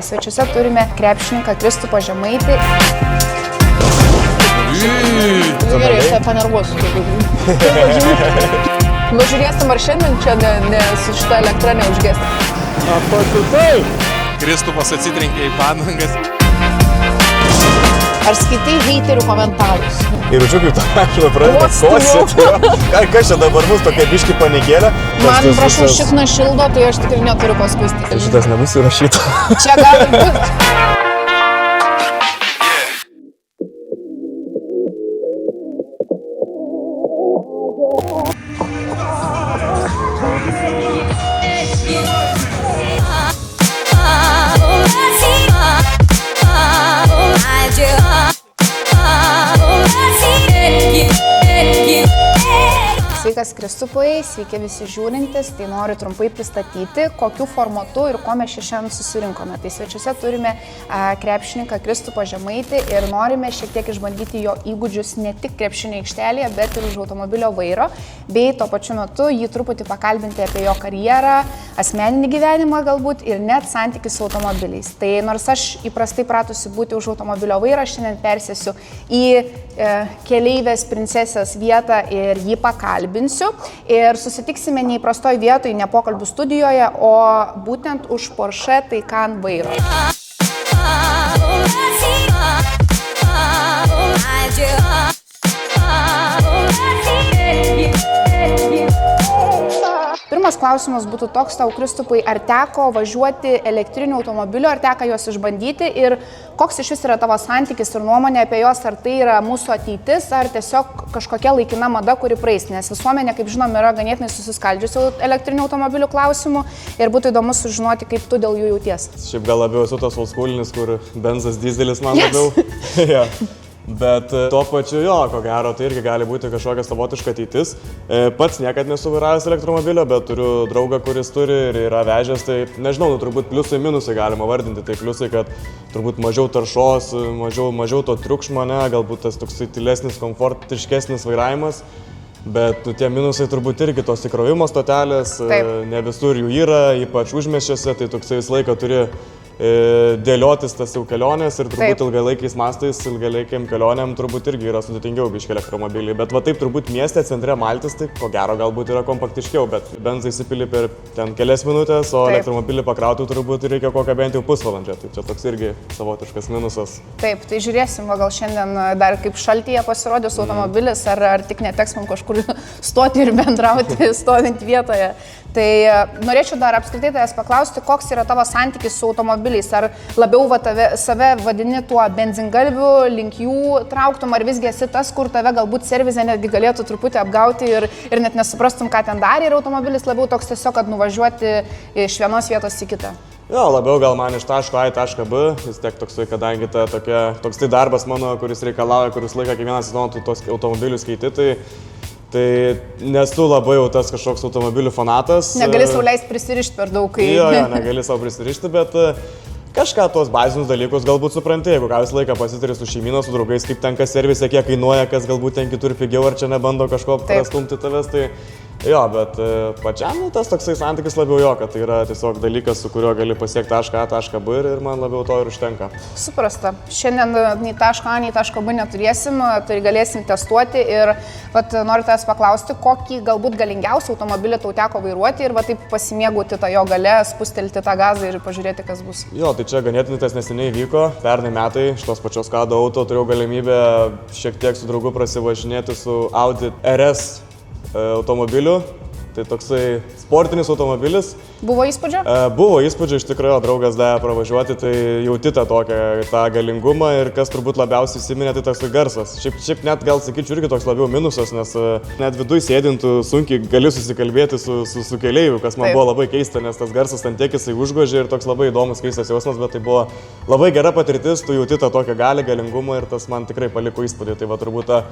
Tai svečiuose turime krepšininką Kristupą Žemaitį. Gerai, aš panervuosiu. Važiūrėsim, ar šiandien čia su šita elektra neužgės. Apasutai! Kristupas atsitrenkė į padangas. Ar skaitai heiterių komentarus? Ir už kaip tą akilą pradeda kosėti. Kas čia dabar bus tokia biški panikėlė? Man, prašau, šikna šildo, tai aš tikrai neturiu paskusti. Šitas nebus įrašyta. Čia gali būti. Sveikas Kristupai, sveiki visi žiūrintis, tai noriu trumpai pristatyti, kokiu formatu ir ko mes šiandien susirinkome. Tai svečiuose turime krepšininką Kristupą Žemaitį ir norime šiek tiek išbandyti jo įgūdžius ne tik krepšinio aikštelėje, bet ir už automobilio vairo, bei tuo pačiu metu jį truputį pakalbinti apie jo karjerą, asmeninį gyvenimą galbūt ir net santykius su automobiliais. Tai nors aš įprastai pratusi būti už automobilio vairo, šiandien persėsiu į keleivės princesės vietą ir jį pakalbinsiu. Ir susitiksime neįprastoj vietoj, ne pokalbių studijoje, o būtent už Porsche Taycan vairo. Pirmas klausimas būtų toks tau, Kristupai, ar teko važiuoti elektriniu automobiliu, ar teko juos išbandyti ir koks iš vis yra tavo santykis ir nuomonė apie juos, ar tai yra mūsų ateitis, ar tiesiog kažkokia laikina mada, kuri praeis, nes visuomenė, kaip žinom, yra ganėtinai susiskaldžiusi elektrinių automobilių klausimų ir būtų įdomu sužinoti, kaip tu dėl jų jauties. Šiaip gal labiau esu tas oldschoolinis, kur benzas, dizelis man labiau. Ja. Bet tuo pačiu jo, ko gero, tai irgi gali būti kažkokia savotiška ateitis. Pats niekad nesu vairavęs elektromobilio, bet turiu draugą, kuris turi ir yra vežęs, tai nežinau, turbūt pliusai minusai galima vardinti. Tai pliusai, kad turbūt mažiau taršos, mažiau to triukšmo, galbūt tas toksai tylesnis, komfortiškesnis vairavimas. Bet tie minusai turbūt irgi tos įkrovimo stotelės, ne visur jų yra, ypač užmiesčiuose, tai toksai visą laiką turi dėliotis tas jau kelionės ir turbūt ilgalaikiais mastais, ilgalaikiam kelionėm turbūt irgi yra sudėtingiau biški elektromobiliai. Bet va taip turbūt mieste, centre maltis, tai ko gero galbūt yra kompaktiškiau, bet benzą įsipili per ten kelias minutės, o elektromobilį pakrauti turbūt reikia kokią bent jau pusvalandžio. Tai čia toks irgi savotiškas minusas. Taip, tai žiūrėsim, gal šiandien dar kaip šaltyje pasirodys automobilis, ar tik neteks man kažkur stoti ir bendrauti stovint vietoje. Tai norėčiau dar apskritai tavęs paklausti, koks yra tavo santykis su automobiliais, ar labiau save vadini tuo benzingalviu, link jų trauktum, ar visgi esi tas, kur tave galbūt servize netgi galėtų truputį apgauti ir net nesuprastum, ką ten darė, ir automobilis labiau toks tiesiog, kad nuvažiuoti iš vienos vietos į kitą. Jo, labiau gal man iš taško A į tašką B, vis tiek toksai, kadangi toks tai darbas mano, kuris reikalauja, kuris laiką kiekvieną sezoną tos automobilius keiti, tai nesu labai jau tas kažkoks automobilių fanatas. Negali sau leisti prisirišti per daug, kai... Jo, negali sau prisirišti, bet kažką tuos bazinius dalykus galbūt supranti, jeigu ką visą laiką pasitari su šeimyna, su draugais, kaip tenka servise, kiek kainuoja, kas galbūt ten kitur pigiau, ar čia nebando kažko prastumti tavęs, tai jo, bet pačiam tas toksai santykis labiau jo, kad tai yra tiesiog dalykas, su kuriuo gali pasiekti tašką A, tašką B ir man labiau to ir užtenka. Suprasta. Šiandien nei taško A, nei taško B neturėsim, tai galėsim testuoti ir noriu tavęs paklausti, kokį galbūt galingiausią automobilį tau teko vairuoti ir taip pasimėgauti tą jo galę, spustelti tą gazą ir pažiūrėti, kas bus. Jo, tai čia ganėtinai tas neseniai vyko, pernai metai šitos pačios Kado auto turėjau galimybę šiek tiek su draugu prasivažinėti su Audi RS automobiliu, tai toksai sportinis automobilis. Buvo įspūdžio? Buvo įspūdžio, iš tikrųjų, draugas davė pravažiuoti, tai jauti tą galingumą ir kas turbūt labiausiai įsiminė, tai toks garsas. Šiaip net gal sakyčiau irgi toks labiau minusas, nes net viduj sėdintų sunkiai gali susikalbėti su keleiviu, kas man buvo labai keista, nes tas garsas ten tiek jisai užgožė ir toks labai įdomus, keistas jausmas, bet tai buvo labai gera patirtis, tu jauti tą tokią galę, galingumą ir tas man tikrai paliko įspūdį. Tai va turbūt ta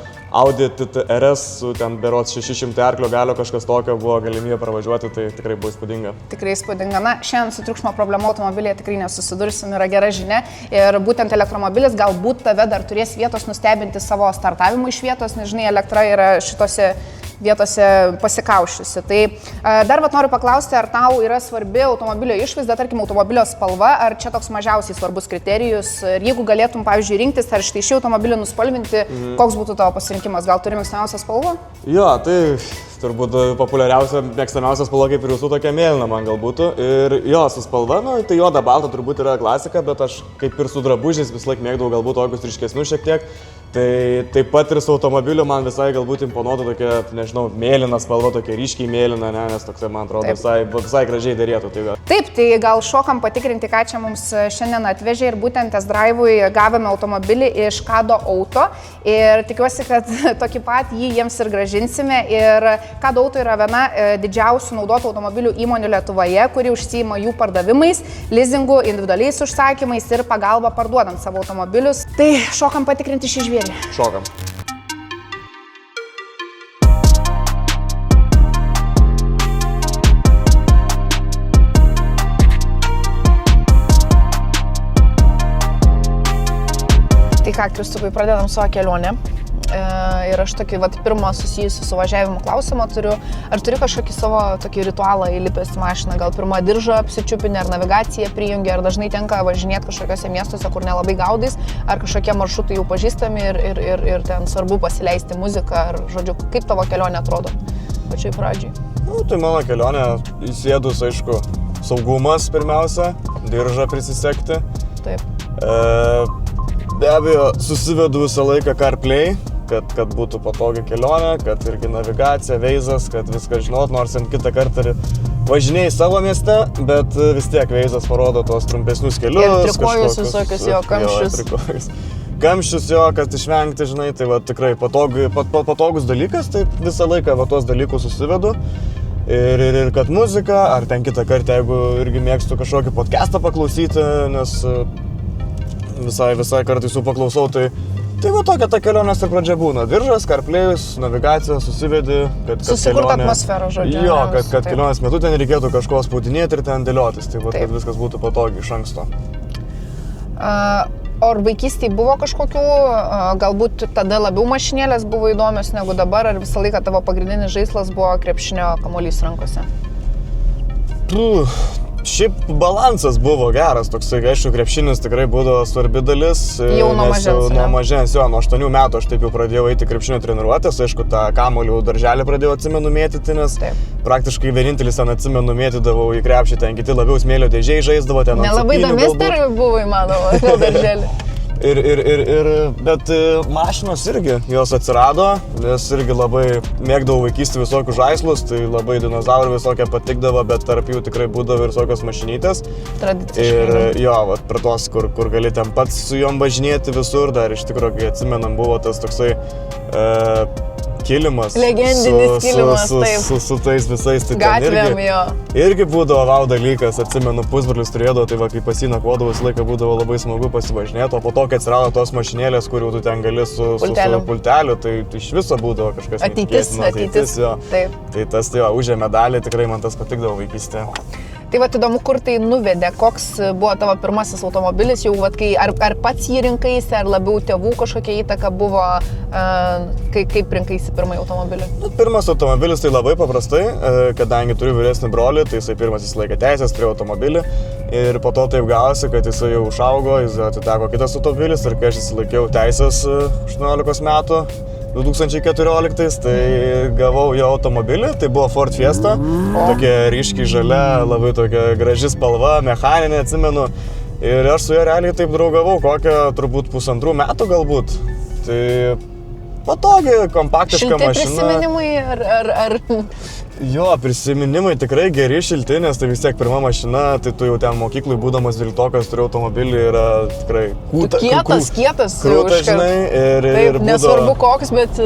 Audi TT RS su ten berods 600 arklio galio kažkas tokio buvo buvo galimybė pravažiuoti, tai tikrai buvo įspūdinga. Tikrai įspūdinga. Na, šiandien su triukšmo problema automobilyje tikrai nesusidursim, yra gera žinia. Ir būtent elektromobilis galbūt tave dar turės vietos nustebinti savo startavimu iš vietos, nes žinai, elektra yra šitose vietose pasikaušiusi. Tai dar noriu paklausti, ar tau yra svarbi automobilio išvaizda, tarkim, automobilio spalva, ar čia toks mažiausiai svarbus kriterijus. Ir jeigu galėtum, pavyzdžiui, rinktis, ar štai šį automobilį nuspalvinti, koks būtų tavo pasirinkimas? Gal turi mėgstamiausią spalvą? Jo, tai turbūt populiariausia, mėgstamiausia spalva kaip ir jūsų tokia mėlyna man gal būtų. Ir jo, su spalva, nu, tai juoda balta turbūt yra klasika, bet aš kaip ir su drabužiais vis laik mėgdavau galbūt tokius ryškesnius šiek tiek. Tai taip pat ir su automobiliu man visai galbūt imponuotų tokia, nežinau, mėlyna spalva, tokia ryškiai mėlyna, ne, nes toksai, man atrodo, visai gražiai dėrėtų. Tai Taip, tai gal šokam patikrinti, ką čia mums šiandien atvežė ir būtent test drive'ui gavome automobilį iš Kado Auto ir tikiuosi, kad tokį pat jį jiems ir gražinsime. Ir Kado Auto yra viena didžiausių naudotų automobilių įmonių Lietuvoje, kuri užsiima jų pardavimais, leasingu, individualiais užsakymais ir pagalba parduodant savo automobilius. Tai šokam patikrinti šį žvėrį. šokam. Tai ką, Kristupai, pradedam savo kelionę. Ir aš tokį pirmą susijusiu su važiavimu klausimą turiu. Ar turi kažkokį savo tokį ritualą įlipęs į mašiną? Gal pirmą diržą apsičiupinį, ar navigaciją prijungi, ar dažnai tenka važinėti kažkokiose miestuose, kur nelabai gaudais, ar kažkokie maršrutai jau pažįstami ir ten svarbu pasileisti muziką, ar žodžiu, kaip tavo kelionė atrodo pačioj pradžiai? Nu, tai mano kelionė įsėdus, aišku, saugumas pirmiausia, diržą prisisekti. Taip. Be abejo, susivedu visą laiką CarPlay, kad būtų patogi kelionė, kad irgi navigacija, veizas, kad viską žinot, nors ant kitą kartą važinėjai savo mieste, bet vis tiek veizas parodo tuos trumpesnius kelius. Ir trikojus visokius jo kamščius. Kamščius jo, kad išvengti, žinai, tai tikrai patogus dalykas, tai visą laiką tuos dalykus susivedu. Ir kad muzika, ar ten kitą kartą, jeigu irgi mėgstu kažkokį podcastą paklausyti, nes visai kartais jų paklausau, tai tokia ta kelionės ir pradžia būna. Diržas, CarPlay'us, navigacija, susivedi, kad susikurt atmosferą, žodžiu. Jo, kad kelionės metu ten reikėtų kažko spaudinėti ir ten dėliotis, tai kad viskas būtų patogiai iš anksto. O ar vaikystėje buvo kažkokių, galbūt tada labiau mašinėlės buvo įdomios negu dabar, ar visą laiką tavo pagrindinis žaislas buvo krepšinio kamuolys rankose? Šiaip balansas buvo geras, toksai, aišku, krepšinis tikrai būdavo svarbi dalis. Jau nuo mažens. Nuo mažens, jo, nuo 8 metų aš taip jau pradėjau eiti krepšinio treniruotės, aišku, tą kamuolį darželį pradėjau atsimenu mėtyti, nes praktiškai vienintelis ten atsimenu mėtydavau į krepšį, ten kiti labiau smėlio dėžiai žaisdavo ten. Nelabai domester buvo įmanoma, gal darželį. Bet mašinos irgi, jos atsirado, nes irgi labai mėgdavau vaikystį visokius žaislus, tai labai dinozaurų visokie patikdavo, bet tarp jų tikrai būdavo ir visokios mašinytės. Tradiciškai. Ir jo, prie tos, kur gali ten pats su jom važinėti visur, dar iš tikrųjų, kai atsimenam, buvo tas toksai kilimas. Legendinis kilimas, taip. Su tais visais, tai gatvėm, jo. Irgi būdavo vau dalykas, atsimenu, pusbrolius turėdavo, tai kai pas jį nakvodavau, visą laiką būdavo labai smagu pasivažinėti, o po to, kai atsirado tos mašinėlės, kurių tu ten gali su pulteliu, tai iš viso būdavo kažkas ateitis, jo. Taip. Tai tas, jo, užėmė dalį, tikrai man tas patikdavo vaikystėje. Tai įdomu, kur tai nuvedė, koks buvo tavo pirmasis automobilis, jau ar pats jį rinkaisi, ar labiau tėvų kažkokia įtaka buvo, kaip rinkaisi pirmąjį automobilį? Pirmas automobilis tai labai paprastai, kadangi turiu vyresnį brolį, tai jisai pirmas laikė teisės, turėjo automobilį ir po to taip gavosi, kad jisai jau užaugo, jis atiteko kitas automobilis ir kai aš įsilaikiau teisės 18 metų, 2014, tai gavau jo automobilį, tai buvo Ford Fiesta, tokia ryškiai žalia, labai tokia graži spalva, mechaninė, atsimenu. Ir aš su juo realiai taip draugavau, kokią turbūt 1,5 metų galbūt. Tai patogi, kompaktiška mašina. Šilti prisiminimai ar... Jo, prisiminimai tikrai geri, šilti, nes tai vis tiek pirma mašina, tai tu jau ten mokyklai būdamas 12-okas turi automobilį, yra tikrai kietas. Krūta, žinai, ir būdavo... Nesvarbu koks, bet...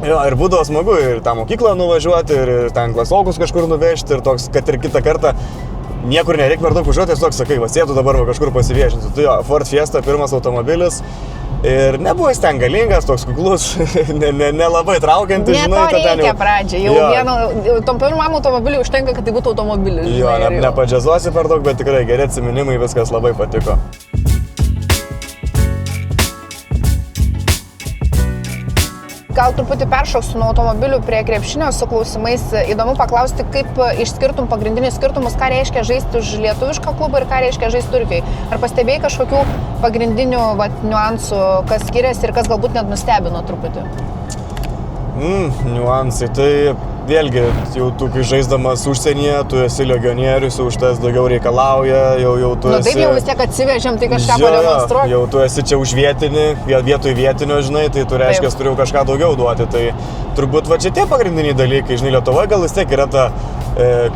Jo, ir būdavo smagu ir tą mokyklą nuvažiuoti, ir ten klasiokus kažkur nuvežti, ir toks, kad ir kitą kartą niekur nereikia per daug važiuoti, tiesiog sakai, va sėdu dabar kažkur pasiviešinsiu. Tai jo, Ford Fiesta, pirmas automobilis. Ir nebuvo jis ten galingas, toks kuklus, nelabai traukiantis, Ne žinai, to kad ten reikia jau... pradžiai, jau vieno, tom pirmam automobiliui užtenka, kad tai būtų automobilis. Jo, žinai, ir jau. nepadžiazuosi per daug, bet tikrai geri atsiminimai, viskas labai patiko. Gal truputį peršoksiu nuo automobilių prie krepšinio su klausimais. Įdomu paklausti, kaip išskirtum pagrindinius skirtumus, ką reiškia žaisti už lietuvišką klubą ir ką reiškia žaisti Turkijai. Ar pastebėjai kažkokių pagrindinių niuansų, kas skiriasi ir kas galbūt net nustebino truputį? Niuansai, tai vėlgi, jau tu, kai žaisdamas užsienyje, tu esi legionierius, už tas daugiau reikalauja, jau tu esi... Taip jau vis tiek atsivežėm, tai kažką pademonstruoti. Jau tu esi čia už vietinį, vietoj vietinio, žinai, tai tu reiškia, turėjau kažką daugiau duoti. Tai turbūt va čia tie pagrindiniai dalykai, žinai, Lietuvoje gal vis tiek yra ta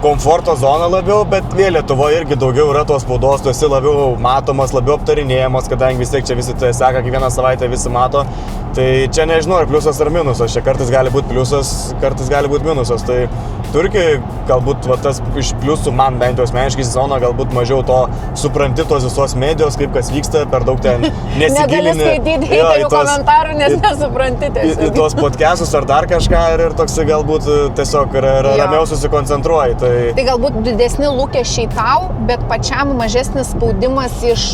komforto zona labiau, bet vėl Lietuvoje irgi daugiau yra tos spaudos, tu esi labiau matomas, labiau aptarinėjamas, kadangi vis tiek čia visi tai seka, kiekvieną savaitę visi mato. Tai čia nežinau, ar pliusas ar minusas, čia kartais gali būti pliusas, kartais gali būti minusas. Tai Turkijai galbūt va, tas iš pliusų man bent jau asmeniškai sezono galbūt mažiau to supranti tos visos medijos, kaip kas vyksta, per daug ten nesigilini. Negali skaityti heiterių komentarų, nes nesupranti tiesiog. Į tos podcastus ar dar kažką ir toksai galbūt tiesiog ramiau susikoncentruoji. Tai galbūt didesni lūkesčiai tau, bet pačiam mažesnis spaudimas iš,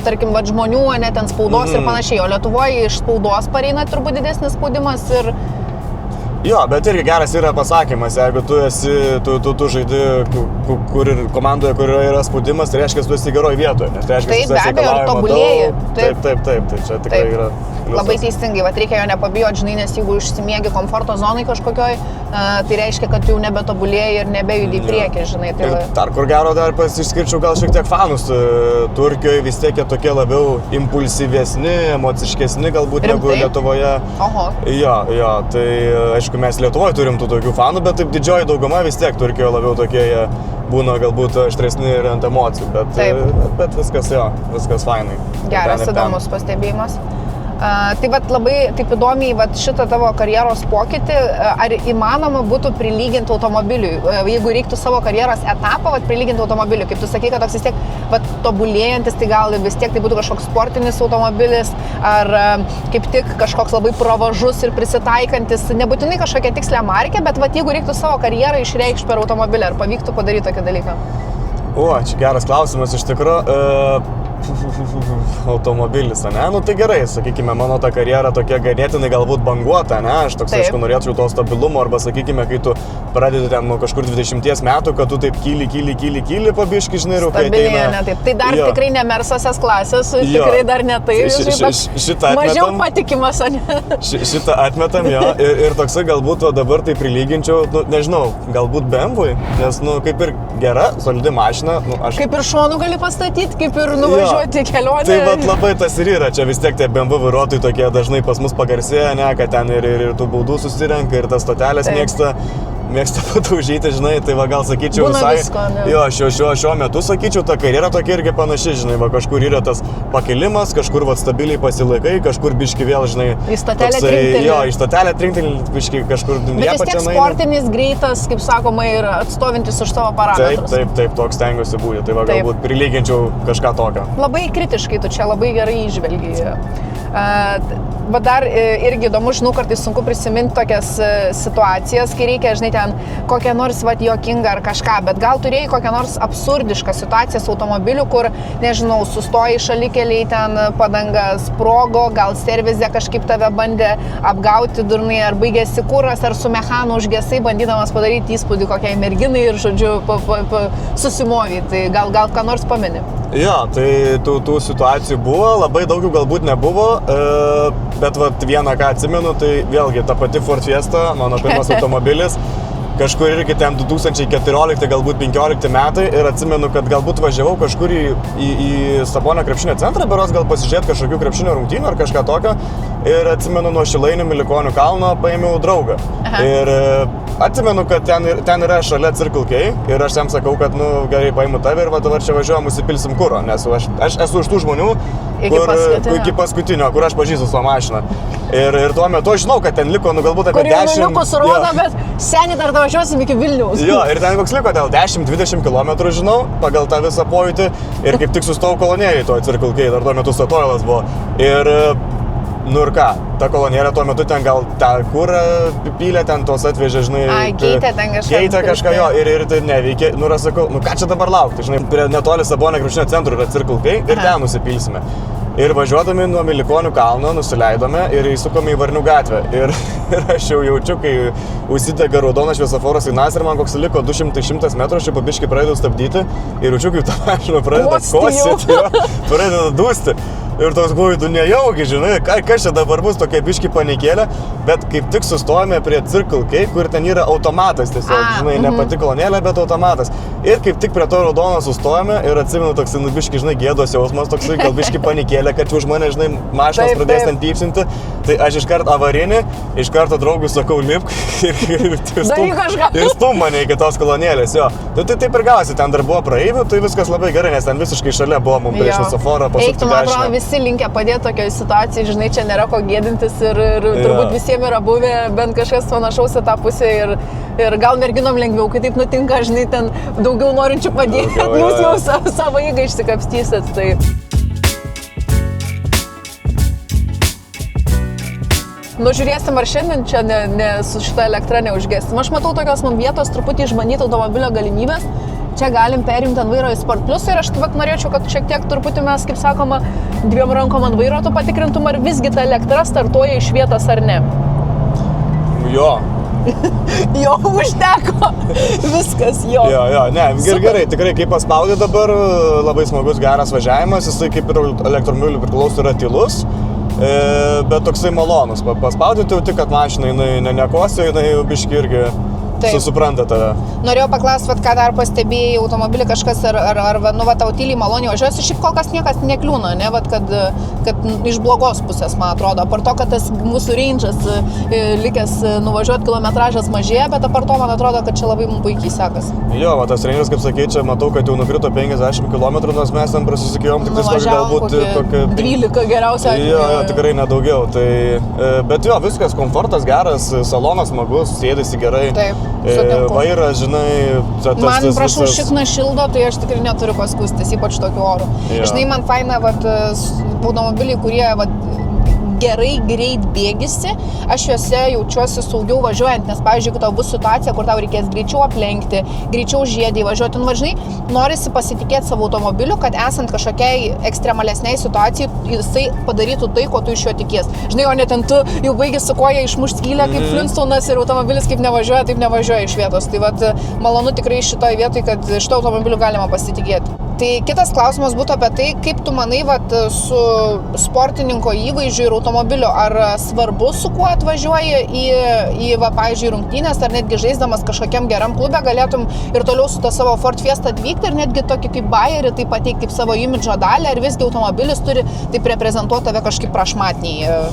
tarkim, žmonių, ne ten spaudos ir panašiai. O Lietuvoje iš spaudos pareina turbūt didesnis spaudimas ir... Jo, bet irgi geras yra pasakymas, jeigu tu esi, tu žaidi komandoje, kur yra spaudimas, tai reiškia, tu esi geroj vietoje. Tai taip, be abejo, ir tobulėji. Taip, tai čia tikrai yra pliusas. Labai teisingai, reikia jo nepabijoti, žinai, nes jeigu išsimiegi komforto zonai kažkokioj, tai reiškia, kad tu jau nebetobulėjai ir nebejudi į priekį, žinai. Tai... Ir dar kur gero dar išskirčiau gal šiek tiek fanus. Turkijoje vis tiek jie tokie labiau impulsyvesni, emociškesni galbūt negu Lietuvoje. Oho. Jo, tai aišku, mes Lietuvoje turim tų tokių fanų, bet taip didžioji dauguma vis tiek Turkijoje labiau tokie jie būna galbūt aštresni ir ant emocijų, bet viskas fainai. Geras, įdomus pastebėjimas. Tai labai taip įdomiai šitą tavo karjeros pokytį, ar įmanoma būtų prilyginti automobiliui, jeigu reiktų savo karjeros etapą prilyginti automobiliui, kaip tu sakai, kad toks vis tiek tobulėjantis, tai gal vis tiek tai būtų kažkoks sportinis automobilis, ar kaip tik kažkoks labai pravažus ir prisitaikantis, nebūtinai kažkokia tikslė markė, bet jeigu reiktų savo karjerą išreikšti per automobilį, ar pavyktų padaryti tokį dalyką? Čia geras klausimas iš tikrųjų. Automobilis, ne? Nu tai gerai, sakykime, mano ta karjera tokia ganėtinai galbūt banguota, ne? Aš toks, aišku, norėčiau to stabilumo, arba sakykime, kai tu pradedi ten nuo kažkur 20 metų, kad tu taip kyli po biškį, žinai, ir kai ateina... Ne, taip. Tai dar tikrai ne Mersosės klasės, tikrai dar ne tai, šitą mažiau patikimas, ne? Šitą atmetam, jo, ir toksai galbūt dabar tai prilyginčiau, nežinau, galbūt BMW, nes, kaip ir gera, solidi mašina, Kaip ir šonų gali pastatyti, kaip ir nuvažiuoti kelionę. Tai labai tas ir yra, čia vis tiek tie BMW vairuotojai tokie dažnai pas mus pagarsėja, ne, kad ten ir tų baudų susirenka, ir tas stotelės mėgsta pataužyti, žinai, tai gal sakyčiau būna visai... Visko, ne? Jo, šiuo metu sakyčiau, ta karjera tokia irgi panaši, žinai, kažkur yra tas pakilimas, kažkur stabiliai pasilaikai, kažkur biški vėl, žinai... Į stotelę trinktelį. Jo, į stotelę trinktelį, biški kažkur nepačianai. Bet vis tiek sportinis, greitas, kaip sakoma, ir atstovintis už savo parametrus. Taip, toks stengiuosi būti, tai galbūt prilyginčiau kažką tokio. Labai kritiškai tu čia labai gerai įžvelgi. Bet dar irgi įdomu, žinau, kartais sunku prisiminti tokias situacijas, kai reikia, žinai, ten kokią nors juokingą ar kažką, bet gal turėjai kokią nors absurdišką situaciją su automobiliu, kur, nežinau, sustoji šalikeliai, ten padanga sprogo, gal servizė kažkaip tave bandė apgauti durnai, ar baigėsi kuras, ar su mechanu užgesai, bandydamas padaryti įspūdį kokiai merginai ir, žodžiu, susimovyti. Tai gal ką nors pameni? Jo, tai tų situacijų buvo, labai daugiau galbūt nebuvo, bet vieną, ką atsimenu, tai vėlgi ta pati Ford Fiesta, mano pirmas automobilis, kažkur irgi ten 2014, galbūt 2015 metai, ir atsimenu, kad galbūt važiavau kažkur į Sabonio krepšinio centrą, beros gal pasižiūrėti kažkokių krepšinio rungtynių ar kažką tokio, ir atsimenu, nuo Šilainių Milikonių kalno paėmiau draugą. Aha. Ir atsimenu, kad ten yra šalia Circle K ir aš jam sakau, kad, gerai, paimu tave ir va dabar čia važiuojam, nusipilsim kuro, nes aš esu iš tų žmonių, iki paskutinio, kur aš pažįstu savo mašiną. Ir tuo metu aš žinau, kad ten liko, galbūt apie 10... Kur jau liukus rodo, bet seniai dar važiuosim iki Vilniaus. Jo, ir ten koks liko, dėl 10-20 km žinau, pagal tą visą pojūtį ir kaip tik sustojau kolonėlį to Circle K, dar tuo metu Statoilas buvo. Ir ką, ta kolonėlė tuo metu ten gal tą kurą pylė, ten tos atvežė, žinai... Keitė ten kažką. Keitė kažką, jo, ir tai neveikė. Aš sakau, ką čia dabar laukti, žinai, prie netoli Sabonio krepšinio centro yra Circle K ir ten nusipilsime. Ir važiuodami nuo Milikonių kalno nusileidome ir įsukome į Varnių gatvę. Ir aš jau jaučiu, kai užsidega raudonas šviesoforas signalas ir man koks liko 200-100 metrų, aš jau pabiškai pradedu stabdyti ir jaučiu, kaip ta mašina pradeda kosėti, pradeda dūsti. Ir toks buvo, tu nejaugi, žinai, kas čia dabar bus, tokia biški panikėlė, bet kaip tik sustojame prie Circle K, kur ten yra automatas, tiesiog, žinai, ne pati kolonėlė, bet automatas. Ir kaip tik prie to raudono sustojame ir atsimenu toks, biški, žinai, gėdos jausmas, toksai, gal biški panikėlė, kad už mane, žinai, mašinas pradės ten pypsinti, tai aš iškart avarinį, iš karto draugui sakau, lipk ir stum mane iki tos kolonėlės, jo. Tai taip ir gausi, ten dar buvo praeivių, tai viskas labai gerai, nes ten visiškai šalia buvo mums prieš šviesoforą pasukti dešinę. Visi linkę padėti tokioje situacijoje, žinai, čia nėra ko gėdintis ir turbūt visiems yra buvę bent kažkas panašaus į tą pusę ir gal merginom lengviau, kai taip nutinka, žinai, ten daugiau norinčių padėti, jūs jau savo jėgą išsikapstysit. Tai... Žiūrėsim, ar šiandien čia su šita elektra neužgėsim. Aš matau tokios man vietos truputį išbandyti automobilio galimybės. Čia galim perimti ant vairo į Sport Plus ir aš norėčiau, kad šiek tiek truputį mes, kaip sakoma, dviem rankom ant vairo tu patikrintum, ar visgi ta elektra startuoja iš vietos ar ne. Jo. Jo, užteko. Viskas, jo. Jo, ne, gerai, tikrai kaip paspaudė dabar, labai smagus, geras važiavimas, jisai kaip ir elektromobilių priklauso yra tylus. Bet toksai malonus. Paspaudyti jau tik, kad mašina jinai nekosė, jinai biški irgi susupranta tave. Norėjau paklausti, ką dar pastebėjai automobilį kažkas ar tau tyliai maloniai važiuosi, šiaip kol kas niekas nekliūna, ne, kad iš blogos pusės, man atrodo. Apart to, kad tas mūsų range'as likęs nuvažiuoti kilometražas mažėja, bet apart to, man atrodo, kad čia labai mums puikiai sekas. Jo, tas range'as, kaip sakė, čia matau, kad jau nukrito 50 km, nors mes ten prasisikėjom, tik vis galbūt 12 geriausia. Jo, tikrai nedaugiau. Tai, bet jo, viskas, komfortas geras, salonas smagus, sėdasi gerai. Taip. Vairas, žinai, man prašau šikna šildo, tai aš tikrai neturiu ko skųstis, ypač tokiu oru. Žinai, man faina, automobiliai, kurie gerai greit bėgisi, aš juose jaučiuosi saugiau važiuojant, nes, pavyzdžiui, jeigu tau bus situacija, kur tau reikės greičiau aplenkti, greičiau žiedai važiuoti, žinai, norisi pasitikėti savo automobiliu, kad esant kažkokiai ekstremalesniai situacijai, jisai padarytų tai, ko tu iš jo tikies. Žinai, o ne ten tu jau baigi su koja išmušt skylę kaip Flintstonas ir automobilis kaip nevažiuoja, taip nevažiuoja iš vietos. Tai malonu tikrai šitoje vietoje, kad šito automobiliu galima pasitikėti. Tai kitas klausimas būtų apie tai, kaip tu manai su sportininko įvaizdžiu ir automobiliu, ar svarbu su kuo atvažiuoji į pavyzdžiui, rungtynės, ar netgi žaisdamas kažkokiam geram klube galėtum ir toliau su to savo Ford Fiesta atvykti ir netgi tokį kaip bajerį tai pateikti kaip savo imidžo dalį, ar visgi automobilis turi taip reprezentuoti tave kažkaip prašmatniai.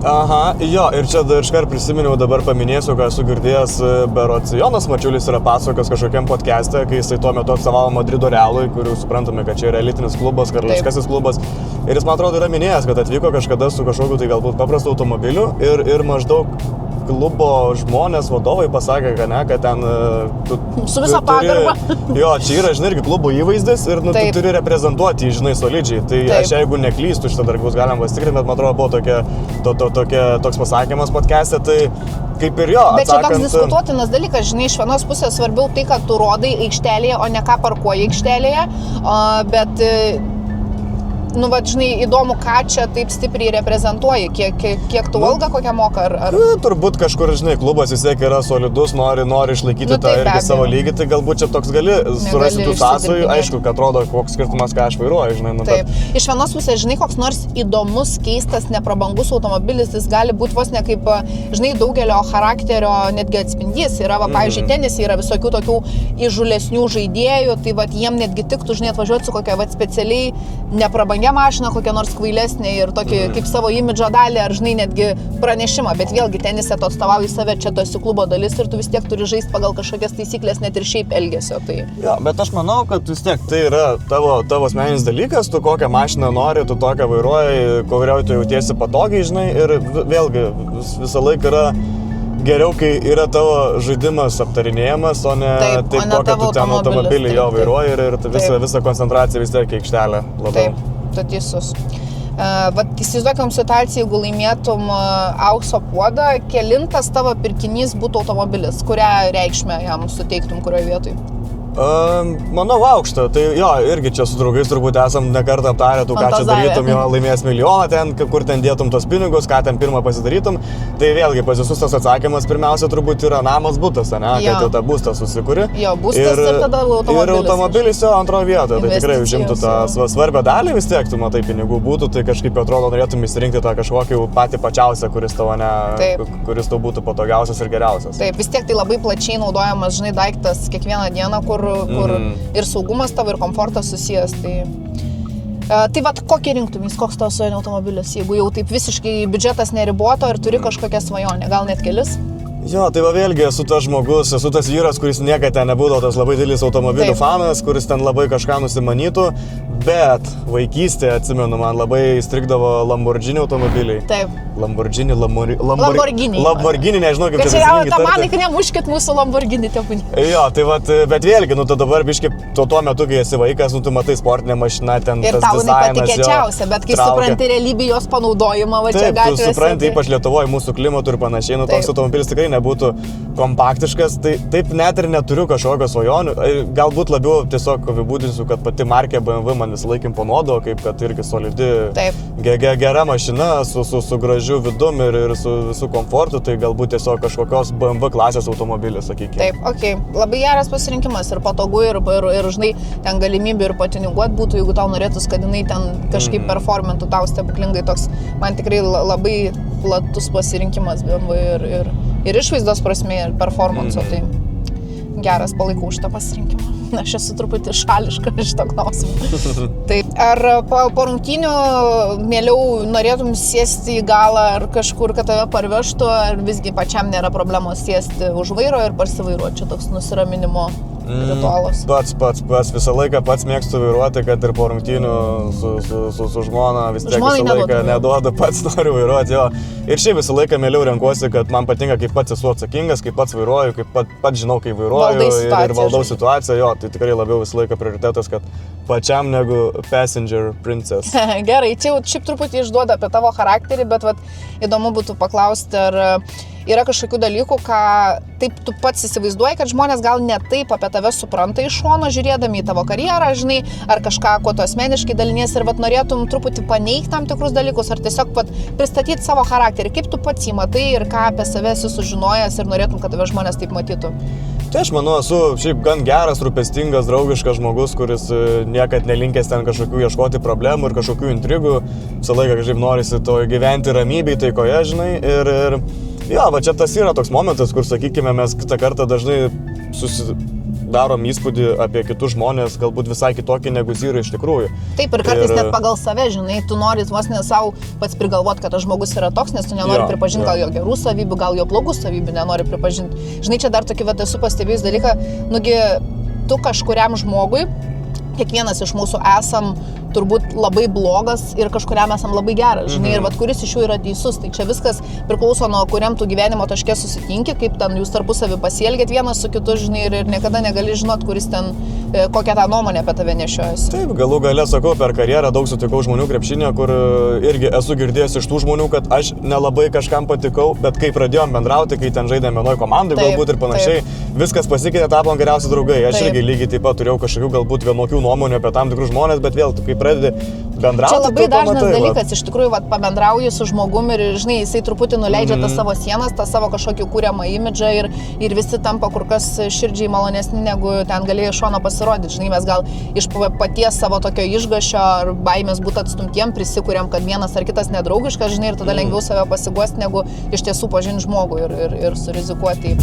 Aha, jo, ir čia dar iškart prisiminiau, dabar paminėsiu, ką esu girdėjęs, berods Jonas Mačiulis yra pasakojęs kažkokiam podcast'e, kai jisai tuo metu atstovavo Madrido Realui, kurių suprantame, kad čia yra elitinis klubas, karališkasis klubas. Ir jis, man atrodo, yra minėjęs, kad atvyko kažkada su kažkokiu tai galbūt paprastu automobiliu ir maždaug klubo žmonės, vadovai pasakė, kad ten su visą pagarbą. Jo, čia yra, žinai, irgi klubo įvaizdis ir tu turi reprezentuoti jį, žinai, solidžiai. Tai aš jeigu neklystu, šitą dar bus galim pasitikrinti, bet man atrodo, buvo toks pasakymas podcast'e, tai kaip ir jo, atsakant... Bet čia toks diskutuotinas dalykas, žinai, iš vienos pusės svarbiau tai, kad tu rodai aikštelėje, o ne ką parkuoji aikštelėje, bet... žinai, įdomu, ką čia taip stipriai reprezentuoji, kiek tu algą kokią moka, ar... Turbūt kažkur, žinai, klubas vis tiek yra solidus, nori išlaikyti tą irgi savo lygį, tai galbūt čia toks gali surasti tų sąsajų, aišku, kad atrodo, koks skirtumas, ką aš vairuoju, žinai. Taip. Iš vienos pusės, žinai, koks nors įdomus, keistas, neprabangus automobilis, jis gali būti vos ne kaip, žinai, daugelio charakterio netgi atspindys. Yra, pavyzdžiui, tenisai yra visokių tokių įžulesnių žaidėjų, tai jiem netgi tiktų, žinai, atvažiuoti su kokia specialiai neprabangia prabangia mašina, kokia nors kvailesnė ir tokį kaip savo imidžo dalį, ar žinai netgi pranešimą, bet vėlgi tenise tu atstovauji save, čia tu esi klubo dalis ir tu vis tiek turi žaisti pagal kažkokias taisyklės, net ir šiaip elgesio. Tai... Ja, bet aš manau, kad vis tiek tai yra tavo asmeninis dalykas, tu kokią mašiną nori, tu tokią vairuoji, kurioje tu jautiesi patogiai, žinai, ir vėlgi visą laiką yra geriau, kai yra tavo žaidimas aptarinėjamas, o ne taip, kokią tu ten automobilį jo vairuoji ir visa koncentracija vis tiek į aikštelę labiau. Taip, tu teisus. Vat įsivaizduokim situaciją, jeigu laimėtum aukso puodą, kelintas tavo pirkinys būtų automobilis, kurią reikšmę jam suteiktum kurioje vietoj? Manau aukštą, tai jo, irgi čia su draugais turbūt esam ne kartą aptarę, tu ką čia darytum, jo laimės milijoną ten, kur ten dėtum tos pinigus, ką ten pirmą pasidarytum, tai vėlgi pas visus tas atsakymas pirmiausia turbūt yra namas, butas, ne, kad jau tą būstą susikuri. Jo, būstas ir tada automobilis. Ir automobilis jo antroje vietoje, tai tikrai užimtų tą svarbią dalį, vis tiek tu matai pinigų būtų, tai kažkaip atrodo norėtum įsirinkti tą kažkokį patį pačiausią, kuris tau būtų patogiausias ir geriausias. Taip, vis tiek tai labai plačiai naudojamas, žinai, daiktas kiekvieną dieną, kur ir saugumas tavo, ir komfortas susijęs. Tai vat, kokį rinktumės, koks tavo svajonė automobilis, jeigu jau taip visiškai biudžetas neriboto ir turi kažkokią svajonę, gal net kelis? Jo, tai va vėlgi esu tas žmogus, esu tas vyras, kuris niekada ten nebūdavo tas labai didelis automobilių fanas, kuris ten labai kažką nusimanytų, bet vaikystėje, atsimenu, man labai strigdavo Lamborghini automobiliai. Taip. Lamborghini, nežinau kaip tai vadinasi. Ta man iki nemuškit mūsų Lamborghini tepūnį. Jo, tai va, bet vėlgi, tu dabar biškai tuo metu, kai esi vaikas, tu matai sportinę mašiną, ten ir tas dizainas. Ir tau nepatikėčiausia, bet kai supranti realybį jos panaudojimą, va čia gatvėse. Taip, tu supranti, ypač Lietuvoje, mūsų klimatų ir panašiai, toks automobilis tikrai nebūtų kompaktiškas, tai taip net ir neturiu kažkokio svajonių. Galbūt labiau tiesiog apibūdinsiu, kad pati markė BMW man visą laiką imponuodavo, kaip kad irgi solidi, gera mašina su gražiu vidum ir su visų komfortu, tai galbūt tiesiog kažkokios BMW klasės automobilis, sakykime. Taip, okei. Labai geras pasirinkimas ir patogu ir žinai, ten galimybė ir patininguot būtų, jeigu tau norėtų, kad jinai ten kažkaip performintų tau stebuklingai, toks man tikrai labai platus pasirinkimas BMW ir išvaizdos prasme, ir performanso, tai geras, palaikau šitą pasirinkimą. Aš esu truputį šališka šito klausimu. Tai ar po rungtynių mieliau norėtum sėsti į galą ar kažkur, kad tave parvežtų, ar visgi pačiam nėra problemos sėsti už vairo ir parsivairuoti, čia toks nusiraminimo ritualas? Pats, visą laiką pats mėgstu vairuoti, kad ir po rungtynių su žmona vis tiek visą laiką neduodu, pats noriu vairuoti, jo. Ir šiaip visą laiką mieliau renkuosi, kad man patinka, kaip pats esu atsakingas, kaip pats vairuoju, kaip pats žinau, kaip vairuoju ir valdau situaciją, jo, tai tikrai labiau visą laiką prioritetas, kad pačiam negu passenger princess. Gerai, čia šiaip truputį išduoda apie tavo charakterį, bet vat, įdomu būtų paklausti, ar yra kažkokių dalykų, ką taip tu pats įsivaizduoji, kad žmonės gal ne taip apie tave supranta iš šono, žiūrėdami į tavo karjerą, žinai, ar kažką, kuo tu asmeniškai dalinies ir vat norėtum truputį paneigti tam tikrus dalykus, ar tiesiog pat pristatyti savo charakterį, kaip tu pats jį matai ir ką apie save esi sužinojęs ir norėtum, kad tave žmonės taip matytų. Tai aš manau, esu šiaip gan geras, rūpestingas, draugiškas žmogus, kuris niekad nelinkęs ten kažkokių ieškoti problemų ir kažkokių intrigų, visą laiką kažkaip norisi to gyventi ramybėj, taikoje, žinai, ir jo, va čia tas yra toks momentas, kur, sakykime, mes kitą kartą dažnai darom įspūdį apie kitus žmonės, galbūt visai kitokį negu yra iš tikrųjų. Taip, ir kartais net pagal save, žinai, tu nori vos ne savo pats prigalvot, kad tas žmogus yra toks, nes tu nenori pripažinti gal jo gerų savybių, gal jo blogų savybių nenori pripažinti. Žinai, čia dar tokį, esu pastebėjus dalyką, nugi tu kažkuriam žmogui, kiekvienas iš mūsų esam turbūt labai blogas ir kažkuriam esam labai geras, žinai, ir vat kuris iš jų yra teisus, tai čia viskas priklauso nuo kuriam tu gyvenimo taške susitinki, kaip ten jūs tarpusavį pasielgėt vienas su kitu, žinai, ir niekada negali žinot, kuris ten, kokią tą nuomonę apie tave nešiojasi. Taip, galų gale sakau, per karjerą daug sutikau žmonių krepšinėje, kur irgi esu girdėjęs iš tų žmonių, kad aš nelabai kažkam patikau, bet kai pradėjom bendrauti, kai ten žaidėme vienoj komandai, galbūt ir panašiai, viskas pasikeitė, tapom geriausi draugai. Aš irgi lygiai taip pat turėjau kažkokių galbūt vienokių nuomonių apie tam tikrus žmonės, bet vėl, kai pradedi bendrauti. Čia labai dažnas dalykas, iš tikrųjų, pabendrauji su žmogumi ir, žinai, jisai truputį nuleidžia tas savo sienas, tą savo kažkokį kūriamą imidžą ir visi tampa kur kas širdžiai malonesni, negu ten galėjo iš šono pasirodyti. Žinai, mes gal iš paties savo tokio išgašio ar baimės būti atstumtiem prisikūrėm, kad vienas ar kitas nedraugiškas, žinai, ir tada lengviau save pasiguosti, negu iš tiesų pažinti žmogų ir surizikuoti.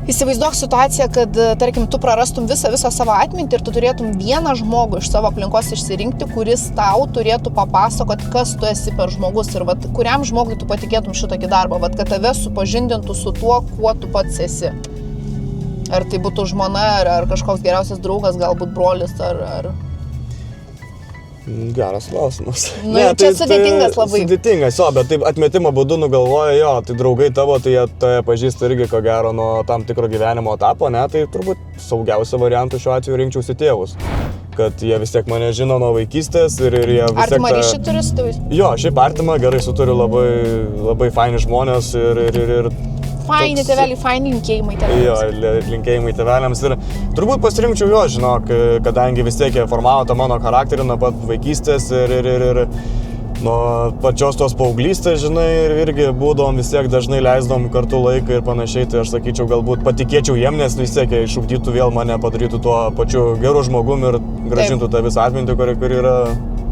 Įsivaizduok situaciją, kad, tarkim, tu prarastum visą savo atmintį ir tu turėtum vieną žmogų iš savo aplinkos išsirinkti, kuris tau turėtų papasakoti, kas tu esi per žmogus ir vat, kuriam žmogui tu patikėtum šitokį darbą, vat, kad tave supažindintų su tuo, kuo tu pats esi. Ar tai būtų žmona, ar kažkoks geriausias draugas, galbūt brolis, ar... Geras klausimas. Nu, čia sudėtingas labai. Sudėtingas, bet taip atmetimo būdu nugalvoja, jo, tai draugai tavo, tai jie tave pažįsta irgi ko gero nuo tam tikro gyvenimo etapo, ne, tai turbūt saugiausia variantų šiuo atveju rinkčiausi tėvus. Kad jie vis tiek mane žino nuo vaikystės ir jie vis tiek... Artimą ryšį turi su tėvais? Jo, šiaip artimą, gerai suturiu labai faini žmonės ir faini tėveliai, faini linkėjimai tėveliams. Jo, linkėjimai tėveliams ir turbūt pasirinkčiau jo, žinok, kadangi vis tiek jie formavo tą mano charakterį nuo pat vaikystės ir nuo pačios tos paauglystės, žinai, ir irgi būdom vis tiek dažnai leisdom kartu laiką ir panašiai, tai aš sakyčiau, galbūt patikėčiau jiem, nes vis tiek jie išugdytų vėl mane, padarytų tuo pačiu geru žmogum ir grąžintų tą visą atmintį, kuri yra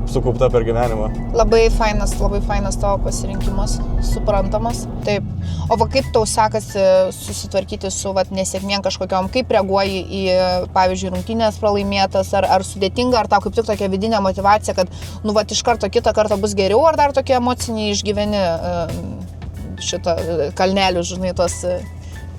sukaupta per gyvenimą. Labai fainas tavo pasirinkimas, suprantamas. Taip. O va kaip tau sekasi susitvarkyti su nesėkmėm kažkokiom, kaip reaguoji į, pavyzdžiui, rungtynės pralaimėtas, ar sudėtinga, ar tau kaip tik tokia vidinė motyvacija, kad, iš karto kitą kartą bus geriau, ar dar tokie emociniai išgyveni šitą kalnelių, žinai, tos...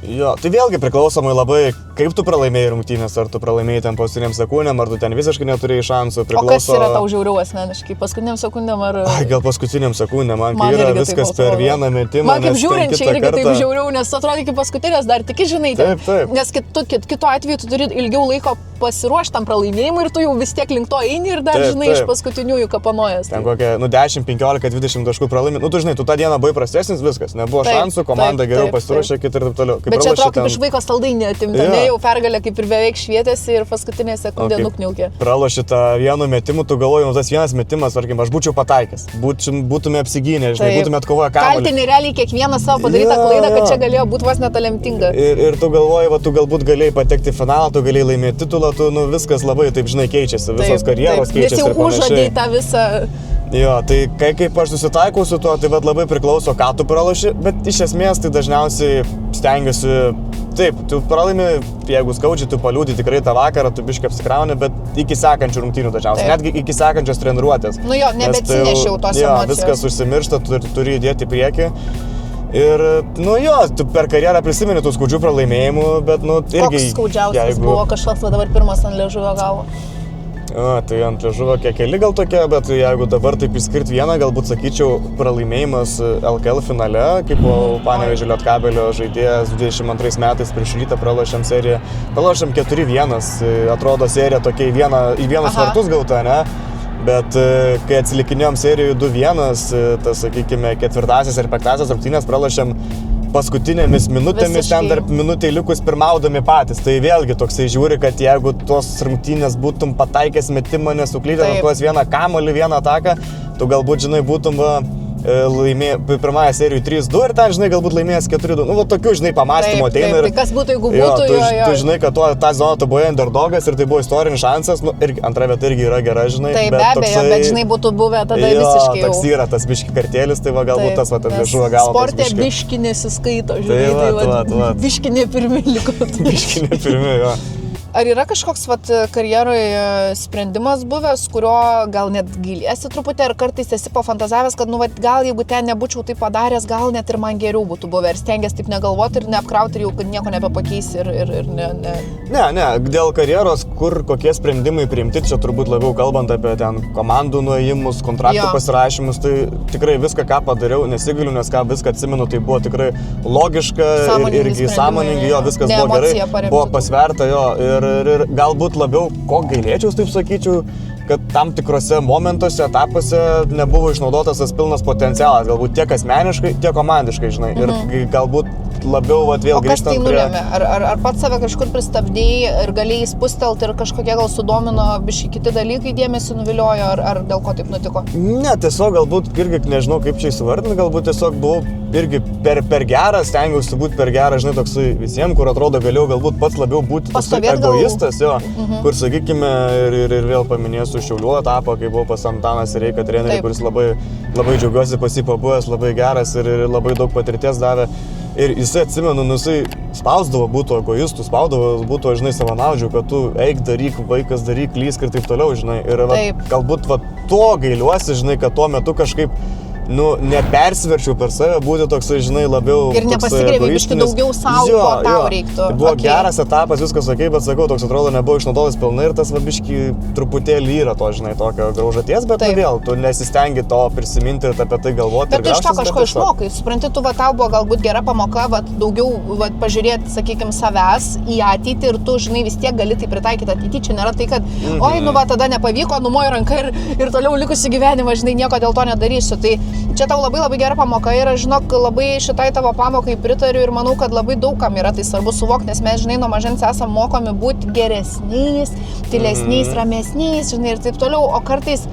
Jo, tai vėlgi priklausomai labai, kaip tu pralaimėjai rungtynės, ar tu pralaimėjai ten paskutiniam sekundėm, ar tu ten visiškai neturėjai šansų. O kas yra tau žiauriau asmeniškai, paskutiniam sekundėm ar... Ai, gal paskutiniam sekundėm, man kai yra viskas per vieną metimą. Man kaip žiūrinčiai irgi taip žiauriau, nes atrodo iki paskutinės dar tik žinai. Taip. Nes kitu atveju tu turi ilgiau laiko pasiruošti tam pralaimėjimui ir tu jau vis tiek link to eini ir dar, žinai, iš paskutiniųjų kapanojas. Ten kokie, 10, 15, 20 taškų pralaimė. Tu žinai, tu tą dieną buvai prastesnis, viskas, nebuvo šansų, komanda geriau pasiruošė, kiti ir taip toliau. Bet čia atrodo kaip iš vaiko saldainį atimtame, jau pergalė kaip ir beveik švietėsi ir paskutinė sekundė nukniaukė. Praloši tą vieną metimą, tu galvoji, tas vienas metimas, tarkim, aš būčiau pataikęs, būtume apsigynę, žinai, būtume atkovoję kamuolį. Kaltini realiai kiekvieną savo padarytą klaidą, kad čia galėjo būti vos netalentinga. Ir tu galvoji, tu galbūt galėjai patekti į finalą, tu galėjai laimėti titulą, viskas labai taip, žinai, keičiasi, visos karjeros keičiasi. Nes jau užžadėjai tą visą... Jo, tai kaip aš susitaikau su tuo, tai labai priklauso, ką tu praloši, bet iš esmės tai dažniausiai stengiuosi, taip, tu pralaimi, jeigu skaudžiai, tu paliūdi tikrai tą vakarą, tu biškai apsikrauni, bet iki sekančių rungtynių dažniausiai, netgi iki sekančios treniruotės. Nu jo, nebeatsinešiau tos emocijos. Viskas užsimiršta, turi judėti į priekį. Ir, tu per karjerą prisimeni tų skaudžių pralaimėjimų, bet, irgi... Koks skaudžiausias buvo kažkas, dabar pirmas ant liežuvio gavo? Tai ant liežuvio keli gal tokie, bet jeigu dabar taip išskirti vieną, galbūt sakyčiau pralaimėjimas LKL finale, kaip buvo Panevėžio Lietkabelio žaidėjas 22 metais prieš Rytą pralošėm seriją. Pralošėm 4-1, atrodo serija tokia į vienus vartus gauta, ne? Bet kai atsilikinėjom serijų 2-1, tas, sakykime, ketvirtasias ir penktasias rungtynės pralošėm paskutinėmis minutėmis, ten dar minutė likus pirmaudami patys. Tai vėlgi toksai žiūri, kad jeigu tos rungtynės būtum pataikęs metimą, nesuklydęs tuos vieną kamuolį, vieną ataką, tu galbūt, žinai, būtum pirmąją serijų 3-2 ir ten, žinai, galbūt laimėjęs 4-2. Tokių, žinai, pamąstymo ateina. Tai kas būtų, jeigu būtų, tu žinai, kad tą zoną tu buvai underdogas ir tai buvo istorinis šansas, ir antra vieta irgi yra gera, žinai. Tai be abejo, bet, žinai, būtų buvę tada visiškai jau. Toks yra tas biški kartėlis, tai galbūt tas ant liežuvio galo. Sportė biški nesiskaito, žinai, tai biški nepirmi liko. Biški nepirmi, jo. Ar yra kažkoks karjeroje sprendimas buvęs, kurio gal net gailiesi truputį, ar kartais esi pafantazavęs, kad gal jeigu ten nebūčiau tai padaręs, gal net ir man geriau būtų buvę ir stengiasi taip negalvoti ir neapkrauti ir jau, kad nieko nebepakeisi ir ne. Ne, dėl karjeros, kokie sprendimai priimti, čia turbūt labiau kalbant apie ten komandų nuėjimus, kontraktų pasirašymus, tai tikrai viską, ką padariau, nesigaliu, nes viską atsimenu, tai buvo tikrai logiška ir sąmoningai, jo, viskas buvo gerai, buvo pasverta, jo, ir galbūt labiau, ko gailėčiau, taip sakyčiau, kad tam tikrose momentuose, etapuose nebuvo išnaudotas tas pilnas potencialas, galbūt tiek asmeniškai, tiek komandiškai, žinai, ir galbūt labiau vėl grįžtant prie... O kas tai nulėmė? Ar pats save kažkur pristabdėjai ir galėjai spustelt ir kažkokie gal sudomino biški kiti dalykai dėmesį nuviliojo, ar dėl ko taip nutiko? Ne, tiesiog galbūt irgi nežinau kaip čia įsivardinti, galbūt tiesiog buvau irgi per geras, stengiausi būti per geras, žinai, toksai visiems, kur atrodo galėjau galbūt pats labiau būti toksai egoistas, jo, kur, sakykime, ir vėl paminėsiu Šiaulių etapą, kai buvau pas Antaną Sereiką trenerį, kuris labai džiaugiuosi pas jį pabuvęs, labai geras ir labai daug patirties davė. Ir jisai, atsimenu, jisai spausdavo būtų egoistų, spausdavo būtų, žinai, savanaudžių, kad tu eik, daryk, vaikas daryk, lysk ir taip toliau, žinai. Ir galbūt to gailiuosi, žinai, kad tuo metu kažkaip nepersiverčiau per save, būti toksai, žinai, labiau... Ir nepasigrėbė, biškai daugiau savo, ko tau reiktų. Tai buvo geras etapas, viskas sakai, bet sakau, toks atrodo nebuvo išnaudotas pilnai ir tas biškai truputėlį yra to, žinai, tokio graužaties, bet vėl, tu nesistengi to prisiminti ir apie tai galvoti. Bet tu iš to kažko išmokai, supranti, tu tau buvo galbūt gera pamoka, daugiau pažiūrėti, sakykime, savęs į ateitį ir tu, žinai, vis tiek gali tai pritaikyti ateitį. Čia nėra tai, kad, oi, tada nepavyko, numoju ranką ir toliau likusi gyvenimą, žinai, nieko dėl to nedarysiu. Tai čia tau labai gera pamoka ir aš, žinok, labai šitai tavo pamokai pritariu ir manau, kad labai daugam yra tai svarbu suvokti, nes mes, žinai, nuo mažens esam mokomi būti geresniais, tylesniais, ramesniais, žinai, ir taip toliau, o kartais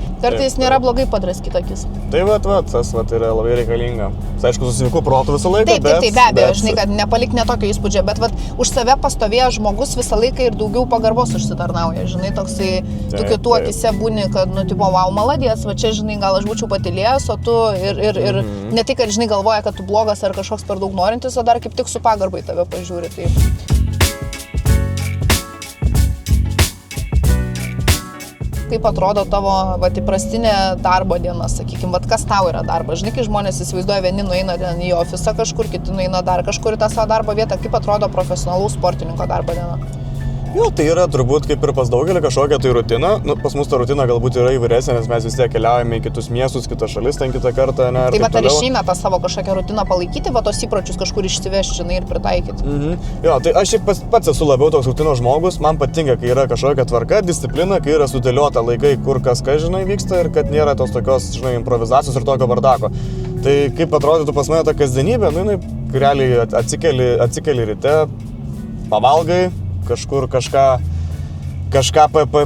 nėra blogai padraskyti akis. Tai tas yra labai reikalinga. Aišku, susiveiku protų visą laiką. Taip, be abejo, žinai, kad nepalik netokio įspūdžio, bet už save pastovėjęs žmogus visą laiką ir daugiau pagarbos užsitarnauja, žinai, toksai, tu kitų akise būni, kad, tipo, wow, maladės, va čia, žinai, gal aš būčiau patylėjęs, o tu ir ne tik, kad, žinai, galvoja, kad tu blogas ar kažkoks per daug norintis, o dar kaip tik su pagarbai tave pažiūri. Taip. Kaip atrodo tavo įprastinė darbo diena, sakykime, kas tau yra darbas? Žinai, kai žmonės įsivaizduoja, vieni nueina į ofisą kažkur, kiti nueina dar kažkur į tą savo darbo vietą, kaip atrodo profesionalaus sportininko darbo diena? Jo, tai yra turbūt kaip ir pas daugelį kažkokia tai rutina. Pas mus ta rutina galbūt yra įvairesnė, nes mes vis tiek keliaujame į kitus miestus, kitas šalis ten kitą kartą. Tai bet ar išeina tą savo kažkokią rutiną palaikyti, tos įpročius kažkur išsivežti, žinai, ir pritaikyti? Jo, tai aš pats esu labiau toks rutinos žmogus, man patinka, kai yra kažkokia tvarka, disciplina, kai yra sudėliota laikai, kur kas, žinai, vyksta ir kad nėra tos tokios, žinai, improvizacijos ir tokio bardako. Tai kaip atrodytų pas mane ta kasdienybė, realiai atsikeli ryte, pavalgai, kažkur kažką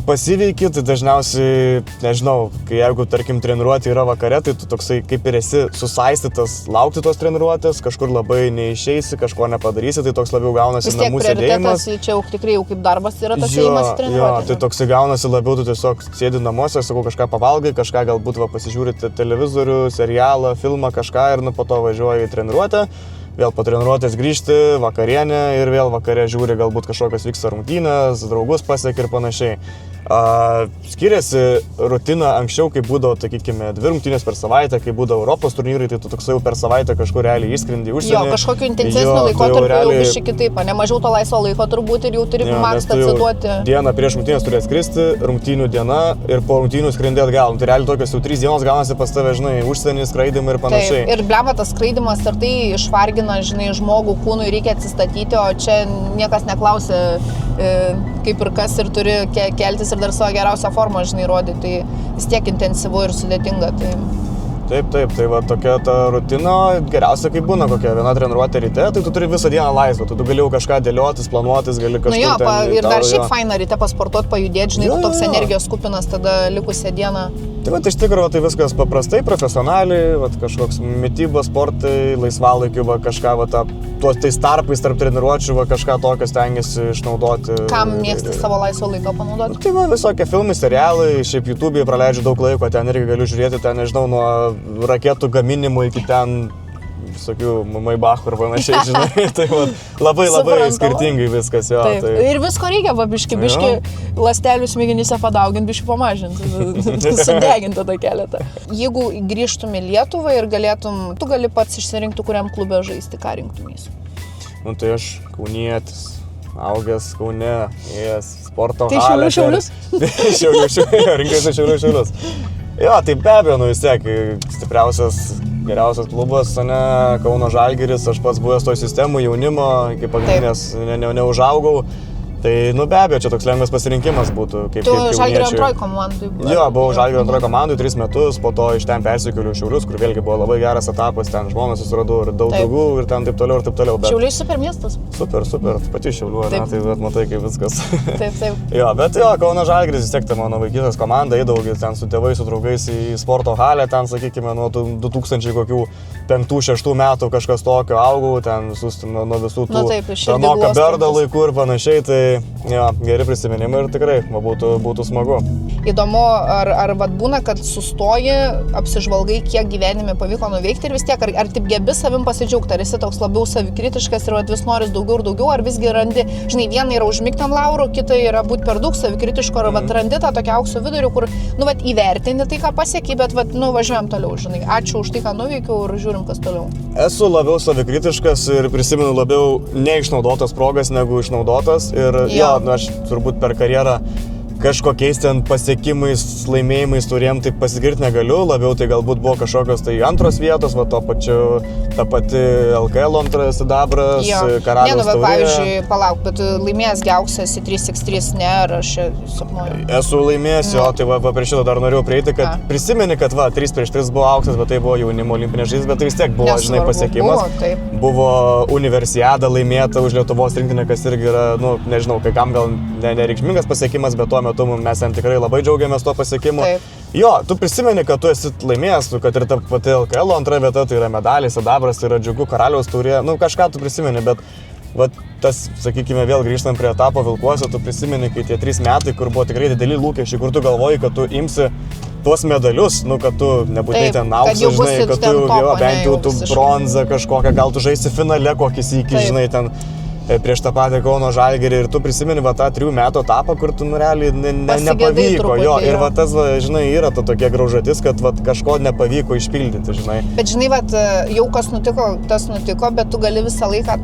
pasiveiki, tai dažniausiai, nežinau, jeigu, tarkim, treniruotė yra vakare, tai tu toksai kaip ir esi susaistytas laukti tos treniruotės, kažkur labai neišeisi, kažko nepadarysi, tai toks labiau gaunasi namų sėdėjimas. Vis tiek prioritetas, čia jau tikrai jau kaip darbas yra tas ėjimas treniruotė. Jo, tai toksai gaunasi labiau, tu tiesiog sėdi namuose, sakau, kažką pavalgai, kažką galbūt pasižiūrite televizorių, serialą, filmą, kažką ir po to važiuoji į treniruotę. Vėl po treniruotės grįžti, vakarienė ir vėl vakare žiūri, galbūt kažkokios vyksta rungtynės, draugus pasiek ir panašiai. Skiriasi rutina anksčiau, kai būdavo, sakykime, 2 rungtynės per savaitę, kai būdavo Europos turnyrai, tai tu toksai jau per savaitę kažkur realiai išskrendi užsienį. Jo, kažkokiu intensyvesniu laikotarpiu jau biškai kitaip, ne mažiau to laisvo laiko turbūt ir jau turi makstą atsiduoti. Dieną prieš rungtynės turi atskristi, rungtynių diena ir po rungtynių skrendi atgal. Tai realiai tokios jau 3 dienos gaunasi pas tave, žinai, užsienį, skraidimai ir panašiai. Taip, ir blema tas skraidimas ir tai išvargina, žinai, žmogų, kūnui reikia atsistatyti, o čia niekas neklausia kaip ir kas ir turi keltis ir dar savo geriausią formą, žinai, rodyti, tai vis tiek intensyvu ir sudėtinga. Taip, tai va tokia ta rutina, geriausia kaip būna kokia viena treniruotė ryte, tai tu turi visą dieną laisvą, tu gali jau kažką dėliotis, planuotis, gali kažkur ir dar šiaip faina ryte pasportuoti, pajudėti, žinai, tu toks energijos kupinas tada likusią dieną. Tai va, iš tikrųjų, tai viskas paprastai, profesionaliai, va, kažkoks mitybos, sportai, laisvalaikiu, va, kažką, va, tais tarpais tarp treniruočių, va, kažką tokio stengiasi išnaudoti. Kam mėgsti savo laisvo laiko panaudoti? Tai va, visokie filmai, serialai, šiaip YouTube'ai praleidžiu daug laiko, ten irgi galiu žiūrėti, ten, nežinau, nuo raketų gaminimo iki ten visokių Maybachų ir panašiai, žinai, tai va, labai skirtingai viskas, jo. Tai... Ir visko reikia, biški ląstelių smegenyse padauginti, biški pamažinti, sudeginti tada keletą. Jeigu grįžtum į Lietuvą ir galėtum, tu gali pats išsirinkti, kuriam klube žaisti, ką rinktumės? Tai aš kaunietis, augęs Kaune, sporto halė. Tai Šiaulius? Rinkausi Šiaulius. Jo, tai be abejo, vis tiek, geriausias klubas, ne, Kauno Žalgiris, aš pats buvęs toj sistemų jaunimo, iki pagrindinės neužaugau. Tai, be abejo, čia toks lengvas pasirinkimas būtų. Tu Žalgirio antroj komandai? Jo, buvau Žalgirio antroj komandai 3 metus, po to iš ten persikėliau Šiaulius, kur vėlgi buvo labai geras etapas, ten žmonas susiradau ir daug draugų ir ten taip toliau. Bet... Šiauliai super miestas? Super, pati Šiaulių, ne, tai bet matai kaip viskas. Taip. Jo, bet jo, Kauno Žalgiris vis tiek tai mano vaikystės komanda, eidavau ten su tėvais, su draugais į sporto halę, ten, sakykime, nuo 2005-2006 metų kažkas tokio augau, ten nuo visų tų Noka Berdo laikų ir panašiai. Tai jo, geri prisiminimai ir tikrai būtų smagu. Įdomu, ar vat būna, kad sustoji, apsižvalgai, kiek gyvenime pavyko nuveikti ir vis tiek, ar taip gebi savim pasidžiaugti, ar esi toks labiau savikritiškas ir vis noris daugiau ir daugiau, ar visgi randi, žinai, viena yra užmigti ant laurų, kita yra būti per daug savikritiško, ar vat randi tą tokią aukso vidurių, kur, nu, vat įvertini tai, ką pasieki, bet, vat, nu, važiuojam toliau, žinai, ačiū už tai, ką nuveikiau ir žiūrim, kas toliau. Esu labiau savikritiškas ir prisimenu labiau neišnaudotas progas negu išnaudotas ir jo, nu, aš turbūt per karjerą kažkokiais ten pasiekimais, laimėjimais turėjom, taip pasigirti negaliu, labiau tai galbūt buvo kažkokios tai antros vietos, va to pačiu, ta pati LKL antras sidabras, Karaliaus taurė. Pavyzdžiui, palauk, bet laimėjęs Giauksas į 3x3, ne, ar aš sapnuoju? Esu laimėjęs, jo, tai va prie šito dar norėjau prieiti, kad prisimeni, kad va, 3x3 buvo auksas, bet tai buvo jaunimo olimpinės žaidynės, bet tai vis tiek buvo, žinai, pasiekimas. Buvo universiada laimėta už Lietuvos rinktinę, kas irgi yra, nu, nežinau, kai kam gal nereikšmingas pasiekimas, bet tuo metu mes ten tikrai labai džiaugiamės tuo pasiekimu. Taip. Jo, tu prisimeni, kad tu esi laimėjęs, kad ir ta pati LKL antra vieta, tai yra medaliai, sidabras, tai yra džiugu, Karaliaus taurė, nu kažką tu prisimeni, bet va, tas, sakykime, vėl grįžtant prie etapo Vilkuose, tu prisimeni, kai tie 3 metai, kur buvo tikrai dideli lūkesčiai, kur tu galvoji, kad tu imsi tuos medalius, nu, kad tu nebūtinai ten auksą, žinai, kad tu jo, bent jau tu bronzą kažkokią, gal tu žaisi finale kokį sykį, žinai, ten prieš tą patį Kauno Žalgirį ir tu prisimeni va tą 3 metų etapą, kur tu realiai nepavyko. Jo, ir va tas, žinai, yra ta tokia graužatis, kad va kažko nepavyko išpildyti, žinai. Bet žinai, va, jau kas nutiko, tas nutiko, bet tu gali visą laiką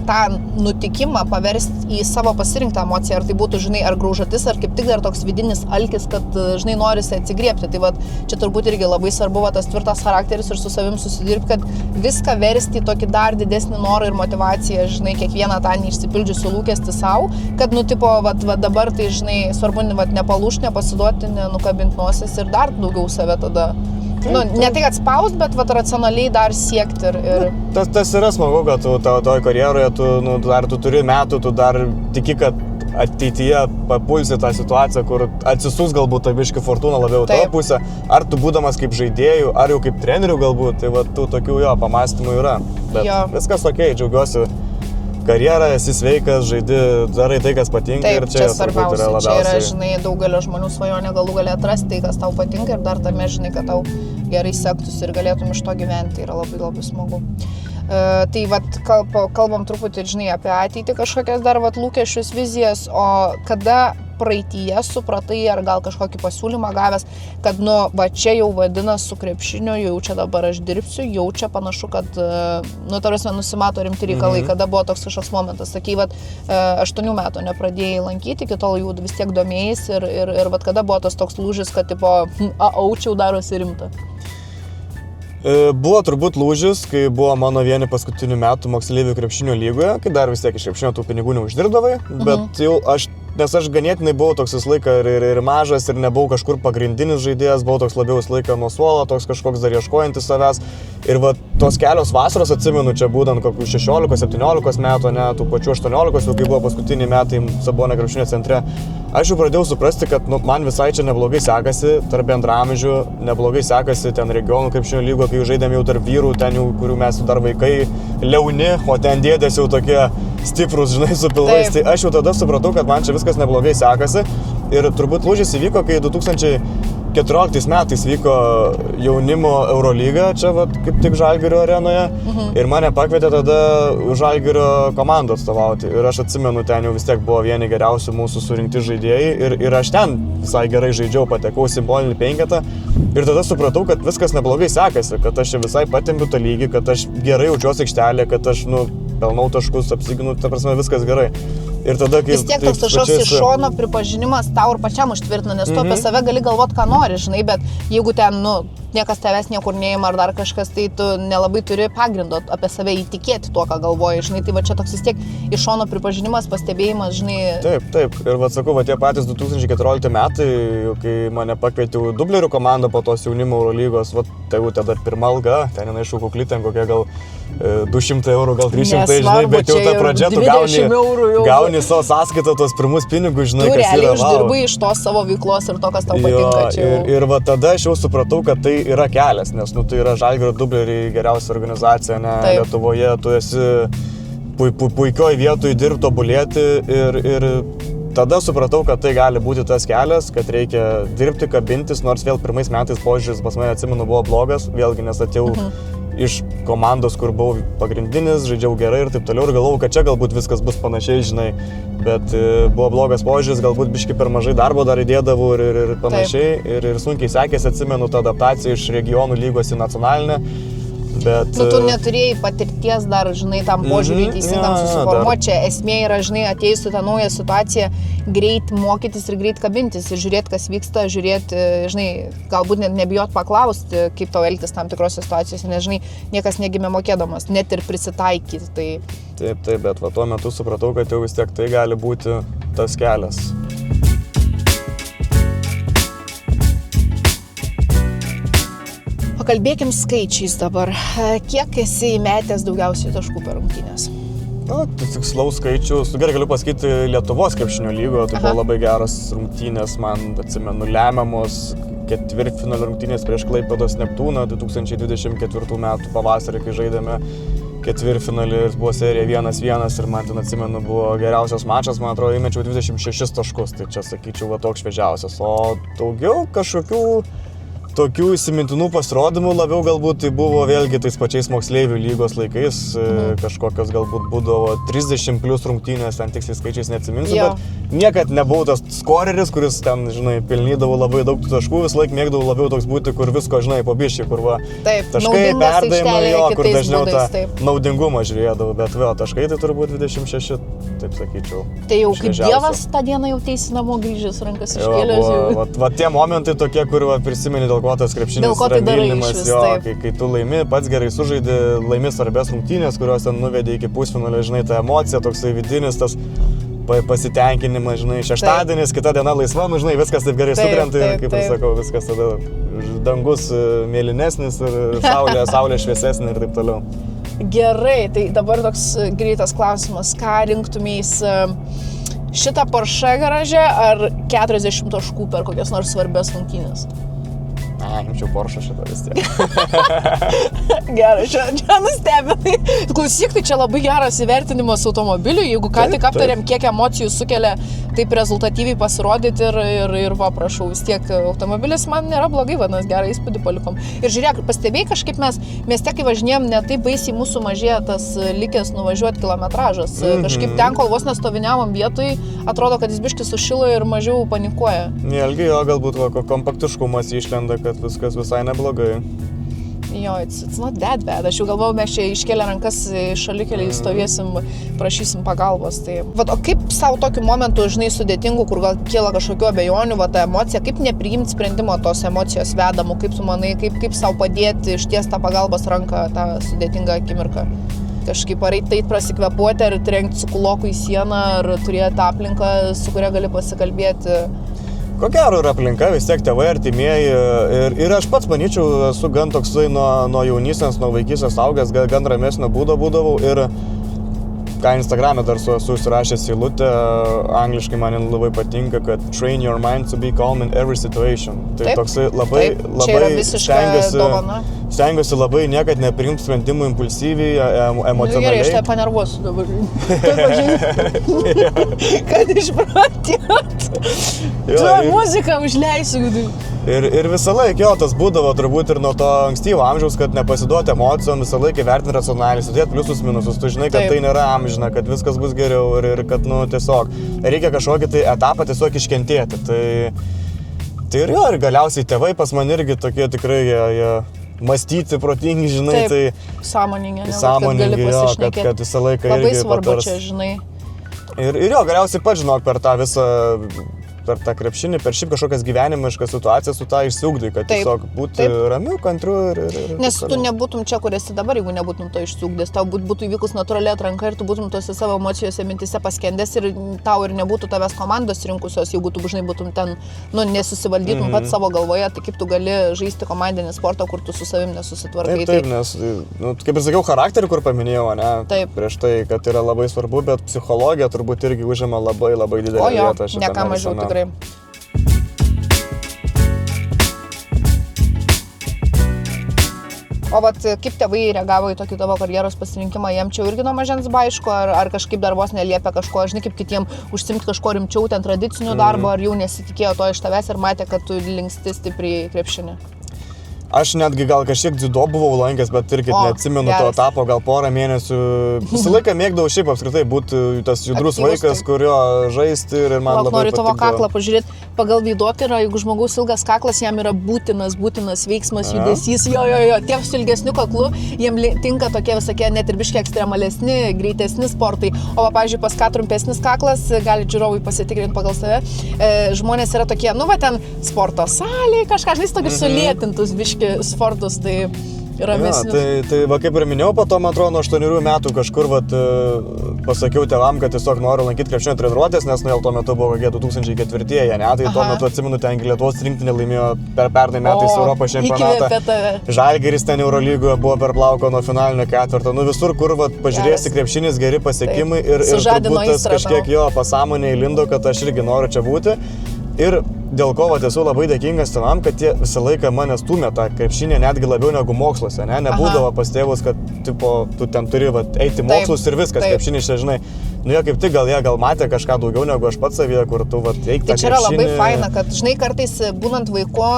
tą nutikimą paversti į savo pasirinktą emociją. Ar tai būtų, žinai, ar graužatis, ar kaip tik dar toks vidinis alkis, kad, žinai, norisi atsigriebti. Tai va, čia turbūt irgi labai svarbu va, tas tvirtas charakteris ir su savim susidirbti, kad viską versti į tokį dar didesnį norą ir motivaciją, žinai, kiekvieną tą neišsipildžiusių lūkestį savo, kad, nu, tipo, va, dabar tai, žinai, svarbu, va, nepalūšti, nepasiduoti, nenukabinti nosis ir dar daugiau save tada. Nu, ne tai atspaust, bet va, racionaliai dar siekti ir... Tas yra smagu, kad tu toj karjeroje, tu turi metų, tu dar tiki, kad ateityje papulsi tą situaciją, kur atsisūs galbūt tą biškį fortūną labiau tavo pusę, ar tu būdamas kaip žaidėjų, ar jau kaip trenerių galbūt, tai va, tų tokių jo pamastymų yra. Bet viskas okei, džiaugiuosi karjerą, esi sveikas, žaidi, darai tai, kas patinka. Taip, ir čia svarbiausia, yra labiausiai. Čia yra, žinai, daugelio žmonių svajonė galų gali atrasti tai, kas tau patinka ir dar tame, žinai, kad tau gerai sektųsi ir galėtum iš to gyventi, tai yra labai labai smagu. Tai vat, kalbam truputį, žinai, apie ateitį kažkokias dar vat, lūkesčius, vizijas, o kada praeityje supratai ar gal kažkokį pasiūlymą gavęs, kad, nu, va čia jau vadinas su krepšiniu, jau čia dabar aš dirbsiu, jau čia panašu, kad, nu, tarsi nusimato rimti reikalai, kada buvo toks kažkoks momentas, sakai, vat, 8 metų nepradėjai lankyti, iki tol jau vis tiek domėjais ir vat, kada buvo tas toks lūžis, kad, tipo, aučiau darosi rimta. Buvo turbūt lūžis, kai buvo mano vieni paskutinių metų moksleivių krepšinio lygoje, kai dar vis tiek iš krepšinio tų pinigų neuždirbdavai, bet jau nes aš ganėtinai buvau toks visą laiką ir mažas, ir nebuvau kažkur pagrindinis žaidėjas, buvau toks labiau visą laiką nuo suolo, toks kažkoks dar ieškojantis savęs. Ir va, tos kelios vasaros atsimenu, čia būtent kokių 16-17 metų, ne, tų pačių 18, jau kai buvo paskutiniai metai Sabonio krepšinio centre, aš jau pradėjau suprasti, kad man visai čia neblogai sekasi, tarp bendramžių, neblogai sekasi ten regionų krepšinio lygo, kai žaidėm jau tarp vyrų, ten jau, kurių mes dar vaikai liauni, o ten dėdės jau tokie stiprus, žinai, su pilvais. Tai aš jau tada supratau, kad man čia viskas neblogai sekasi. Ir turbūt lūžis įvyko, kai 2014 metais vyko jaunimo Eurolyga, čia vat, kaip tik Žalgirio arenoje. Ir mane pakvietė tada Žalgirio komandą atstovauti. Ir aš atsimenu, ten jau vis tiek buvo vieni geriausių mūsų surinkti žaidėjai. Ir aš ten visai gerai žaidžiau, patekau simbolinį 5. Ir tada supratau, kad viskas neblogai sekasi, kad aš čia visai patempiu tą lygį, kad aš gerai jaučiuosi aikštelėje, kad aš, pelnau taškus, apsiginu, ta prasme, viskas gerai. Ir tada, kai... Vis tiek toks kažkoks iš šono pripažinimas tau ir pačiam užtvirtina, nes tu apie save gali galvoti, ką nori, žinai, bet jeigu ten, niekas tavęs niekur neima ar dar kažkas, tai tu nelabai turi pagrindo apie save įtikėti tuo, ką galvoji, žinai, tai va čia toks vis tiek iš šono pripažinimas, pastebėjimas, žinai. Taip. Ir va sakau, va tie patys 2014 metai, kai mane pakvietė dublerių komandą po tos jaunimo Eurolygos, va tai jau dar pirma alga, ten aišku kukli, ten kokie gal 200 eurų, gal 300, žinai, bet jau ta pradžia tu gauni savo sąskaitą tos pirmus pinigus, žinai, kas yra. Tu realiai uždirbai iš tos savo veiklos ir to, kas tau patinka. Čia ir va tada aš jau supratau, kad tai yra kelias, nes tai yra Žalgirio dubleriai, geriausia organizacija, ne, Lietuvoje, tu esi puikioj vietoj dirbti, tobulėti ir tada supratau, kad tai gali būti tas kelias, kad reikia dirbti, kabintis, nors vėl pirmais metais požiūris pas mane, atsimenu, buvo blogas, vėlgi nes atėjau iš komandos, kur buvau pagrindinis, žaidžiau gerai ir taip toliau ir galvojau, kad čia galbūt viskas bus panašiai, žinai, bet buvo blogas požiūris, galbūt biški per mažai darbo dar įdėdavau ir panašiai ir sunkiai sekėsi, atsimenu, tą adaptaciją iš regionų lygos į nacionalinę. Bet, tu neturėjai patirties dar, žinai, tam požiūrį teisingam susiformuoti. Čia esmė yra, žinai, atėjus į tą naują situaciją, greit mokytis ir greit kabintis ir žiūrėti, kas vyksta, žiūrėti, žinai, galbūt net nebijot paklausti, kaip tau elgtis tam tikrose situacijose, nes, žinai, niekas negimė mokėdamas, net ir prisitaikyti. Tai... Taip, bet va tuo metu supratau, kad jau vis tiek tai gali būti tas kelias. Pakalbėkim skaičiais dabar. Kiek esi įmetęs daugiausiai taškų per rungtynės? Tikslaus skaičius, gerai galiu pasakyti, Lietuvos krepšinio lygo, tai buvo labai geras rungtynės, man atsimenu, lemiamos ketvirtfinalio rungtynės prieš Klaipėdos Neptūną 2024 metų pavasarį, kai žaidėme ketvirtfinalį ir buvo serija 1-1 ir man ten atsimenu buvo geriausias mačas, man atrodo, įmečiau 26 taškus, tai čia sakyčiau va toks šviežiausias, o daugiau kažkokių tokių įsimintinų pasirodymų labiau galbūt tai buvo vėlgi tais pačiais moksleivių lygos laikais, kažkokios galbūt būdavo 30 plus rungtynės, ten tiksliai skaičiais neatsiminsiu, bet niekad nebuvau tas skoreris, kuris ten, žinai, pelnydavo labai daug taškų, vis laik mėgdavau labiau toks būti, kur visko, žinai, po biškį, kur va taškai, perdavimai, kur dažniau tą naudingumą žiūrėdavau, bet vėl taškai tai turbūt 26, taip sakyčiau. Tai jau kaip dievas tą dieną jau teisi namo grįžęs, rankas iškėlęs. Va tie momentai tokie, kur prisimeni, dėl ko tas krepšinis yra mylinimas, kai tu laimi, pats gerai sužaidi, laimi svarbės rungtynės, kurios ten nuvedė iki pusfinalio, žinai, ta emocija, toksai vidinis, tas pasitenkinimas, žinai, šeštadienis, kita diena laisva, nu, žinai, viskas taip gerai sukrenta, kaip ir sakau, viskas tada dangus mėlynesnis ir saulė šviesesnė ir taip toliau. Gerai, tai dabar toks greitas klausimas, ką rinktumės šitą Porsche garaže ar 40 taškų per kokias nors svarbės rungtynės? Imčiau Porsche šitą vis tiek. Gerai, čia nustebinai. Klausyk, tai čia labai geras įvertinimas automobiliui, jeigu ką tik aptarėm, kiek emocijų sukelia taip rezultatyviai pasirodyti ir va, prašau, vis tiek automobilis man nėra blogai, vadinasi, gerą įspūdį palikom. Ir žiūrėk, pastebėjai kažkaip mes mieste, kai važinėjom, ne taip baisiai mūsų mažėja tas likęs nuvažiuoti kilometražas. Kažkaip ten, kol vos nestoviniavom vietoj, atrodo, kad jis biškis sušilo ir mažiau panikuoja. Ilgi jo, galbūt kompaktiškumas išlenda, kad viskas visai neblogai. Jo, it's not that bad. Aš jau galvojau, mes čia iškėlę rankas šalikeliai stovėsim, prašysim pagalbos. Tai... Vat, o kaip savo tokiu momentu, žinai, sudėtingu, kur gal kyla kažkokių abejonių, va, ta emocija, kaip nepriimti sprendimo tos emocijos vedamų, kaip tu manai, kaip savo padėti išties tą pagalbos ranką, tą sudėtingą akimirką? Kažkaip ar eiti prasikvepuoti, ar trenkti su kuloku į sieną, ar turėti aplinką, su kuria gali pasikalbėti? Ko gero ir aplinka, vis tiek tėvai, artimieji ir aš pats manyčiau, esu gan toksai nuo jaunystės, nuo vaikystės augęs, gan ramesnio būdo būdavau ir ką Instagram'e dar esu užsirašęs eilutę, angliškai man labai patinka, kad train your mind to be calm in every situation. Tai toksai labai stengiuosi labai niekad nepriimti sprendimų impulsyviai, emocionaliai. Gerai, aš te panervuosiu dabar. Kad išpratėt. Tu muziką užleisiu. Ir visą laiką jo, tas būdavo turbūt ir nuo to ankstyvo amžiaus, kad nepasiduoti emocijom, visą laiką vertinti racionaliai, sudėti pliusus minusus, tu žinai, kad tai nėra amžina, kad viskas bus geriau ir kad, nu, tiesiog reikia kažkokį tai etapą tiesiog iškentėti. Tai ir jo, ir galiausiai tėvai pas man irgi tokie tikrai, jie mąstyti, protingi, žinai, taip, tai sąmoningi, jo, kad visą laiką labai irgi svarbu patars. Čia, žinai. Ir jo, galiausiai pats žinok per tą visą, per tą krepšinį, per šiaip kažkokias gyvenimiškas situacijas tu tą išsiugdai, kad tiesiog būti ramiu, kantru ir nes tu nebūtum čia, kur esi dabar, jeigu nebūtum to išsiugdęs, tau būtų įvykus natūraliai atranka ir tu būtum tose savo emocijose, mintise paskendęs ir tau ir nebūtų tavęs komandos rinkusios, jeigu tu žinai būtum ten, nu, nesusivaldytum pats savo galvoje, tai kaip tu gali žaisti komandinį sportą, kur tu su savim nesusitvarkai. Taip, nes, nu, kaip ir sakiau, charakterį, kur paminėjau, ne, prieš tai, kad yra labai svarbu, bet psichologija turbūt irgi užima labai didelę vietą šitame. Ne ką mažiau tikrai. O vat kaip tėvai reagavo į tokį tavo karjeros pasirinkimą, jiem čia irgi nuo mažens aišku, ar kažkaip darbos neliepia kažko, žinai, kaip kitiem užsimti kažko rimčiau, ten tradicinių darbo, ar jau nesitikėjo to iš tavęs ir matė, kad tu linksti stipriai į krepšinį? Aš netgi gal kažkiek dziudo buvau lankęs, bet irgi neatsimenu to etapo, gal porą mėnesių. Visą laiką mėgdavau šiaip apskritai būti tas judrus vaikas, kurio žaisti ir man labai noriu tavo kaklą pažiūrėti. Pagal veidotyrą, jeigu žmogaus ilgas kaklas, jam yra būtinas veiksmas, judesys, jo. Tie su ilgesniu kaklu, jiem tinka tokie visokie net ir biški ekstremalesni, greitesni sportai. O, pavyzdžiui, pas ką trumpesnis kaklas, gali žiūrovai pasitikrinti pagal save. Žmonės yra tokie, ten sporto salėje, kažką, žinai, tokius sulėtintus biški sportus, tai ramesnius. Ja, tai va, kaip ir minėjau, po to, man atrodo, nuo 8 metų kažkur pasakiau tėvam, kad tiesiog noriu lankyti krepšinio treniruotės, nes tuo metu buvo kokie 2004-ieji, ne? Tai tuo metu atsimenu, ten Lietuvos rinktinė laimėjo pernai metais Europos čempionatą. Žalgiris ten Eurolygoje buvo per plauko nuo finalinio ketvirto. Visur, kur pažiūrėsi krepšinis, geri pasiekimai ir turbūt tas kažkiek jo pasąmonė įlindo, kad aš irgi noriu čia būti. Ir dėl ko esu labai dėkingas tėvam, kad jie visą laiką mane stūmė tą krepšinį netgi labiau negu moksluose, ne? Nebūdavo pas tėvus, kad tu ten turi eiti mokslus ir viskas, krepšinis čia, žinai. Jie kaip tik gal matė kažką daugiau negu aš pats savyje, kur tu eik tą krepšinį. Tai čia yra labai faina, kad, žinai, kartais būnant vaiko,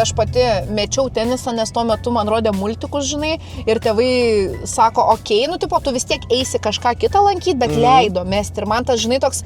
aš pati mečiau tenisą, nes tuo metu man rodė multikus, žinai, ir tėvai sako, tu vis tiek eisi kažką kitą lankyti, bet leido mesti. Ir man tas, žinai, toks,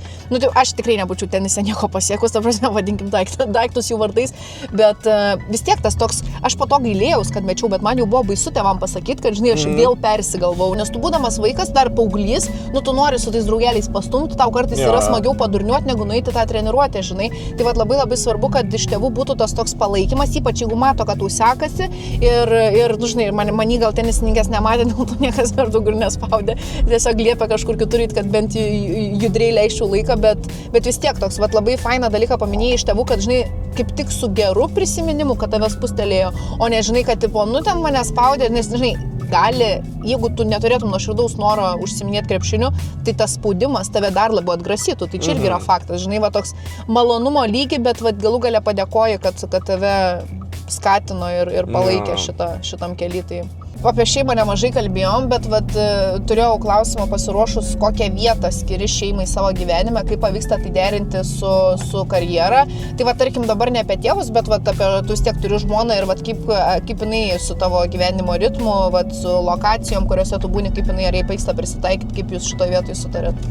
aš tikrai nebūčiau tenise nieko pasiekus, ta prasme, vadinkim daiktus jų vardais, bet vis tiek tas toks, aš po to gailėjaus, kad mečiau, bet man jau buvo baisu tėvam pasakyti, kad, žinai, aš vėl persigalvau, nes tu būdamas vaikas, dar paauglys, tu nori su tais draugeliais pastumti, tau kartais yra smagiau padurniuoti, negu nueiti tą treniruotę, žinai. Tai labai labai svarbu, kad iš tėvų būtų tas toks palaikymas, ypač jeigu mato, kad tau sekasi ir žinai, manį gal tenisininkės nematė, dėl to niekas per daug ir nespaudė, tiesiog liepia kažkur kitur, kad bent judriai leisčiau laiką, bet vis tiek toks labai faina dalyką paminėjai iš tėvų, kad, žinai, kaip tik su geru prisiminimu, kad tave spustelėjo, o ne, žinai, kad, ten mane spaudė, nes, žinai, gali, jeigu tu neturėtum nuoširdaus noro užsiminėti krepšiniu, tai tas spaudimas tave dar labiau atgrasytų, tai čia irgi yra faktas, žinai, toks malonumo lygį, bet galų gale padėkoji, kad tave skatino ir palaikė šitam kely. Tai apie šeimą nemažai kalbėjom, bet turėjau klausimą pasiruošus, kokią vietą skiri šeimai savo gyvenime, kaip pavyksta tai derinti su karjera. Tai tarkim dabar ne apie tėvus, bet tu vis tiek turi žmoną ir kaip jinai su tavo gyvenimo ritmu, su lokacijom, kuriuose tu būni, kaip jinai, ar jai pavyksta prisitaikyti, kaip jūs šitoje vietoje sutarėt.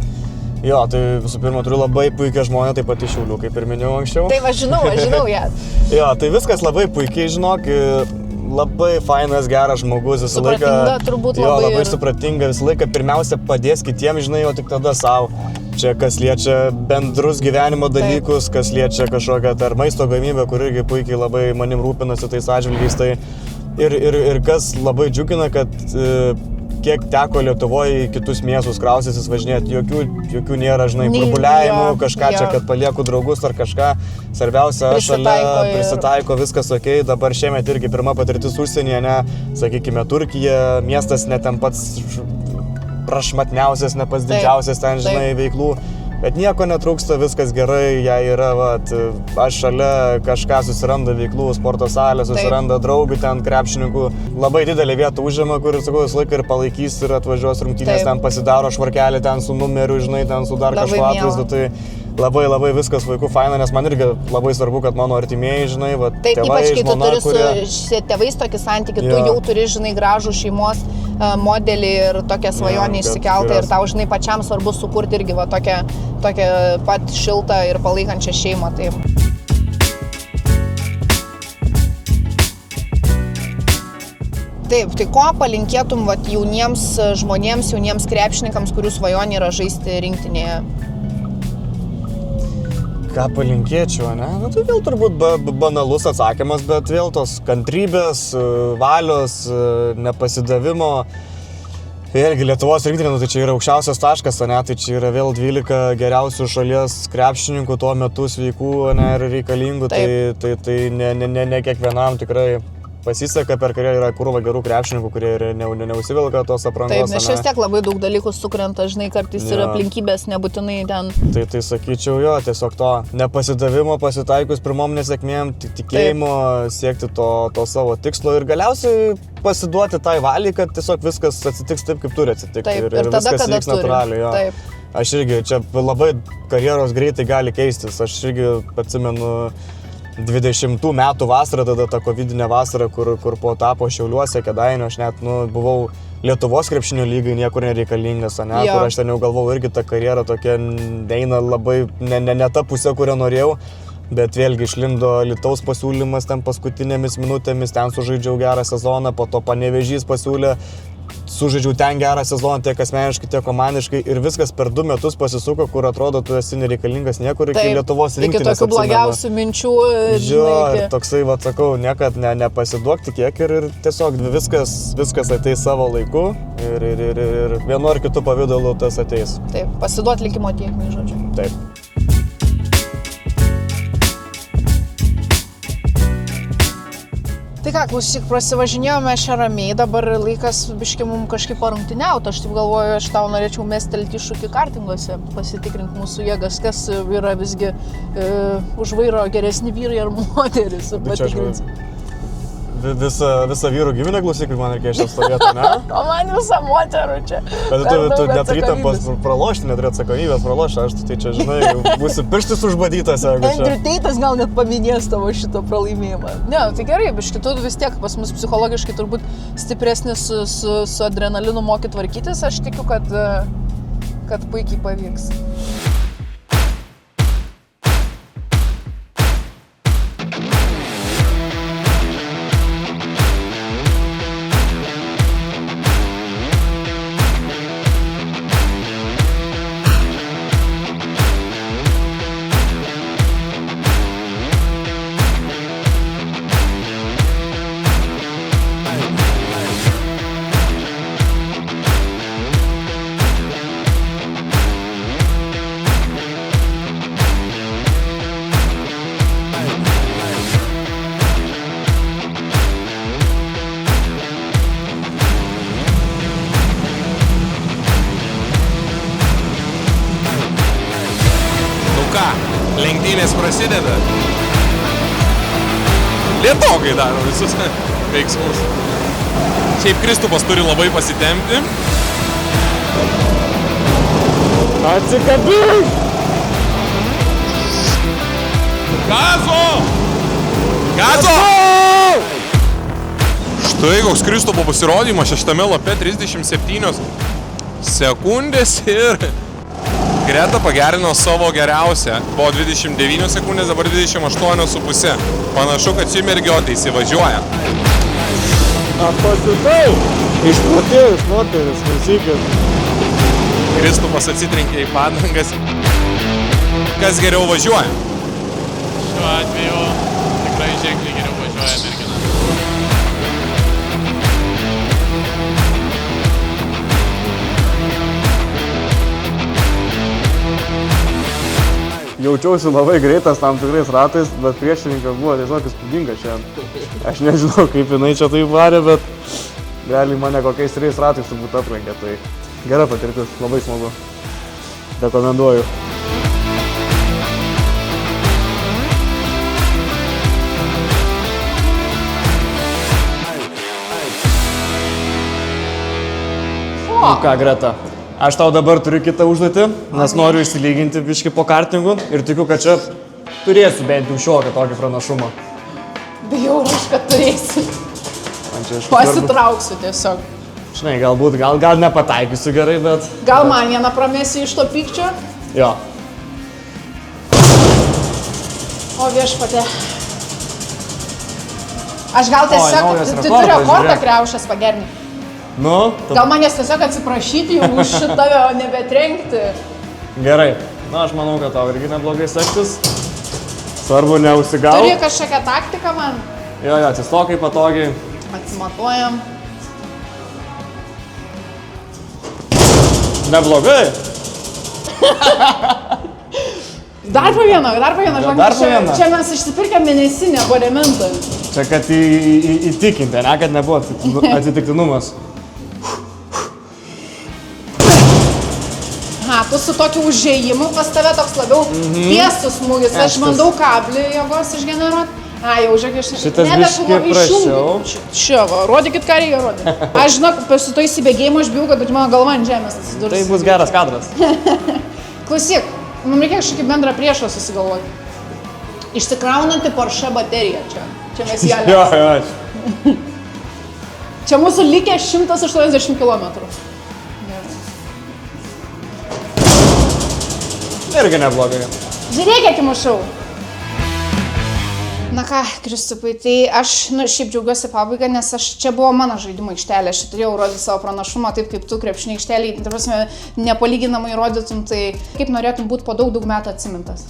Jo, tai visų pirma, turiu labai puikią žmoną, taip pat iš Šiaulių, kaip ir minėjau anksčiau. Tai aš žinau ją. Jo, tai viskas labai puikiai, žinok. Labai fainas, geras žmogus, visą laiką. Turbūt labai supratinga, visą laiką pirmiausia padės kitiems, žinai, o tik tada savo. Čia kas liečia bendrus gyvenimo dalykus, kas liečia kažkokią maisto gamybę, kur irgi puikiai labai manim rūpinasi tais atžvilgiais. Tai ir kas labai džiugina, kad kiek teko Lietuvoje į kitus miestus kraustytis, važinėti, jokių nėra, žinai, burbuliavimų, kažką čia, kad palieku draugus ar kažką. Svarbiausia, aš šalia prisitaiko, viskas okei. Dabar šiemet irgi pirma patirtis užsienyje, ne, sakykime, Turkija, miestas ne ten pats prašmatniausias, ne pats didžiausias ten, žinai, veiklų. Bet nieko netrūksta, viskas gerai, jei yra, aš šalia kažką susiranda veiklų, sporto salė, susiranda draugų ten, krepšininkų. Labai didelį vietą užima, kur, sakau, visą laiką ir palaikys ir atvažiuos rungtynės, ten pasidaro švarkelį, ten su numeriu, žinai, ten su dar kažko atvaizdu. Tai labai viskas vaikų faina, nes man irgi labai svarbu, kad mano artimieji, žinai, tėvai, ypač kai tu žmona, turi su tėvais tokį santykį, tu jau turi, žinai, gražų šeimos modelį ir tokią svajonę išsikeltą ir tau, žinai, pačiam svarbu sukurti irgi tokią pat šiltą ir palaikančią šeimą. Taip, tai ko palinkėtum jauniems žmonėms, jauniems krepšininkams, kurių svajonė yra žaisti rinktinėje? Ką palinkėčiau, ne? Tai vėl turbūt banalus atsakymas, bet vėl tos kantrybės, valios, nepasidavimo. Vėlgi Lietuvos rinktinė, tai čia yra aukščiausias taškas, ne? Tai čia yra vėl 12 geriausių šalies krepšininkų tuo metu sveikų, ne, ir reikalingų. Tai ne kiekvienam tikrai pasiseka, per karjerą yra krūva gerų krepšininkų, kurie neusivilka tos aprangos. Taip, nes šiek tiek labai daug dalykų sukrenta, žinai, kartais ir aplinkybės nebūtinai ten. Tai sakyčiau, jo, tiesiog to nepasidavimo, pasitaikus pirmom nesėkmėm, tikėjimo, siekti to savo tikslo ir galiausiai pasiduoti tai valiai, kad tiesiog viskas atsitiks taip, kaip turi atsitikti. Taip, ir tada, viskas kada vyks natūraliai. Jo. Taip. Aš irgi, čia labai karjeros greitai gali keistis. Aš irgi atsimenu 20 metų vasarą, tada ta covidinė vasara, kur po tapo Šiauliuose, Kėdainių, aš net buvau Lietuvos krepšinio lygai niekur nereikalingas, ne, kur aš ten jau galvojau, irgi ta karjera tokia eina labai ne ta pusė, kurią norėjau, bet vėlgi išlindo Alytaus pasiūlymas ten paskutinėmis minutėmis, ten sužaidžiau gerą sezoną, po to Panevėžys pasiūlė, sužaidžiau ten gerą sezoną tiek asmeniškai, tiek komandiškai ir viskas per 2 metus pasisuko, kur atrodo, tu esi nereikalingas niekur iki Lietuvos rinktinės. Iki tokių blogiausių minčių. Ir toksai, sakau, niekad nepasiduok, tikėk ir tiesiog viskas ateis savo laiku ir vienu ar kitu pavidalu tas ateis. Taip, pasiduot likimo tiekmei, žodžiu. Taip. Tai ką, klausyk, prasivažinėjome šią ramiai, dabar laikas biškai mums kažkaip parungtiniauti. Aš taip galvoju, aš tau norėčiau mestelti iššūkį kartinguose, pasitikrinti mūsų jėgas, kas yra visgi už vairo geresni vyrai ar moteris. Visą vyrų gyvinę klausyk, man reikia šią stovėti, ne? O man visą moterų čia. Bet tu neturi pralošti, neturi atsakomybės pralošti, aš tai čia, žinai, būsi pirštis užbadytas, jeigu čia. Andrew Tate'as gal net paminės tavo šito pralaimėjimą. Ne, tai gerai, biškai, tu vis tiek pas mus psichologiškai turbūt stipresnis su adrenalinu moki tvarkytis, aš tikiu, kad puikiai pavyks. Lenktynės prasideda. Lietokai daro visus veiksmus. Šiaip Kristupas turi labai pasitempti. Atsikabink! Gazo! Gazo! Štai koks Kristupo pasirodymas 6 lape 37 sekundės ir Greta pagerino savo geriausią. Buvo 29 sekundės, dabar 28,5. Panašu, kad ši mergiotė įsivažiuoja. Aš pasitau! Išprotėjus moteris, klausykit. Kristupas atsitrenkė į padangas. Kas geriau važiuoja? Šiuo atveju tikrai ženkliai geriau važiuoja mergina. Jaučiausi labai greitas tam tikrais ratais, bet priešininkas buvo tiesiog įspūdinga šiandien. Aš nežinau, kaip jinai čia tai varė, bet realiai mane kokiais 3 ratais turbūt aplenkė. Tai gera patirtis, labai smagu. Rekomenduoju. Nu ką, Greta? Aš tau dabar turiu kitą užduotį, nes noriu įsilyginti biškį po kartingų ir tikiu, kad čia turėsiu bent jau šiokią tokį pranašumą. Bijau, kad turėsi. Pasitrauksiu tiesiog. Žinai, gal nepataikysiu gerai, bet... Gal man vieną pramėsiu iš to pykčio? Jo. O viešpatė. Aš gal tiesiog, tu turi rekordą kriaušės pagerinti. Nu? Gal manęs tiesiog atsiprašyti jau už šitą, o nebetrenkti. Gerai. Na, aš manau, kad tau irgi neblogai sektis. Svarbu neužsigauti. Turi kažkokią taktiką man? Jo, atsistokai patogiai. Atsimatuojam. Neblogai. Dar po vieną, žinok, čia mes išsipirkėm mėnesinį abonementą. Čia kad įtikinti, ne, kad nebuvo atsitiktinumas. Aha, tu su tokiu užėjimu pas tave toks labiau tiesų smūgis. Aš bandau kablį jėgos išgeneruoti. Jau žiūrėk, Šitas biškį prašiau. Šio, va, rodykit, ką reikia rodyti. Aš žinok, su to įsibėgėjimu aš bijau, kad mano galva ant žemės atsidurs. Tai bus geras kadras. Klausyk, mums reikia kažkokį bendrą priešą susigalvoti. Išsikraunanti Porsche baterija čia. Čia mes ją Jo, leisime. jo. Čia mūsų likė 180 km. Irgi neblogai. Žiūrėk, kiek įmušau. Na ką, Kristupai, tai aš šiaip džiaugiuosi pabaigą, nes čia buvo mano žaidimo aikštelė. Aš turėjau rodyti savo pranašumą, taip kaip tu krepšinio aikštelėje, tai prasme, nepalyginamai rodytum, tai kaip norėtum būti po daug metų atsimintas.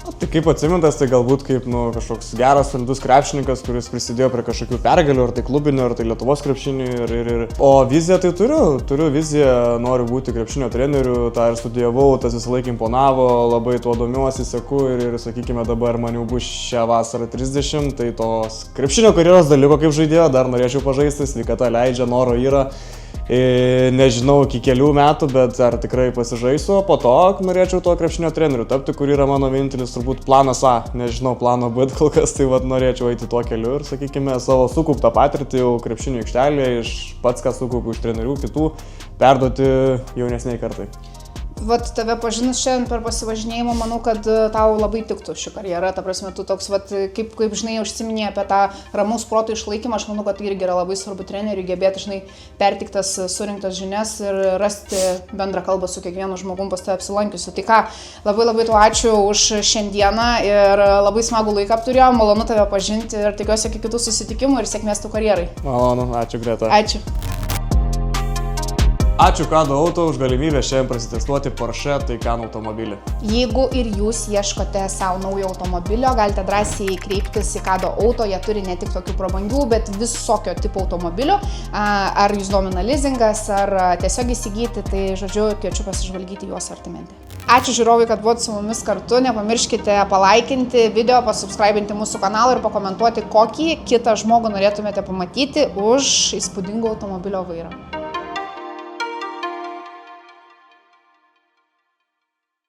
Tai kaip atsimintas, tai galbūt kaip kažkoks geras, solidus krepšininkas, kuris prisidėjo prie kažkokių pergalių, ar tai klubinio, ar tai Lietuvos krepšinių. O viziją tai turiu viziją, noriu būti krepšinio treneriu, tą ir studijavau, tas visą laiką imponavo, labai tuo domiuosi, seku ir sakykime dabar man jau bus šią vasarą 30, tai tos krepšinio karjeros dalyko kaip žaidėjo, dar norėčiau pažaisti, sveikata leidžia, noro yra. Nežinau, iki kelių metų, bet ar tikrai pasižaisiu, po to norėčiau to krepšinio treneriu tapti, kur yra mano vienintelis turbūt planas A, nežinau plano B kol kas, tai norėčiau eiti tuo keliu ir, sakykime, savo sukauptą patirtį jau krepšinio aikštelėje, iš pats, ką sukaupiu iš trenerių kitų, perduoti jaunesniai kartai. Vat tave pažinus šiandien per pasivažinėjimą, manau, kad tau labai tiktų ši karjera, ta prasme, tu toks, vat, kaip žinai, užsiminė apie tą ramaus proto išlaikymą, aš manau, kad tai irgi yra labai svarbu treneriui gebėti, žinai, pertiktas surinktas žinias ir rasti bendrą kalbą su kiekvienu žmogum pas tave apsilankiusiu. Tai ką, labai tau ačiū už šiandieną ir labai smagų laiką apturėjom, malonu tave pažinti ir tikiuosi iki kitų susitikimų ir sėkmės tau karjerai. Malonu, ačiū Greta. Ačiū. Ačiū Kado Auto už galimybę šiandien prasitestuoti Porsche Taycan automobilį. Jeigu ir jūs ieškote savo naujo automobilio, galite drąsiai kreiptis į Kado Auto, jie turi ne tik tokių prabangių, bet visokio tipo automobilių. Ar jūs domina leasingas, ar tiesiog įsigyti, tai žodžiu, kviečiu pasižvalgyti jų asortimente. Ačiū žiūrovai, kad buvote su mumis kartu, nepamirškite palaikinti video, pasubscribinti mūsų kanalą ir pakomentuoti, kokį kitą žmogų norėtumėte pamatyti už įspūdingo automobilio vairą.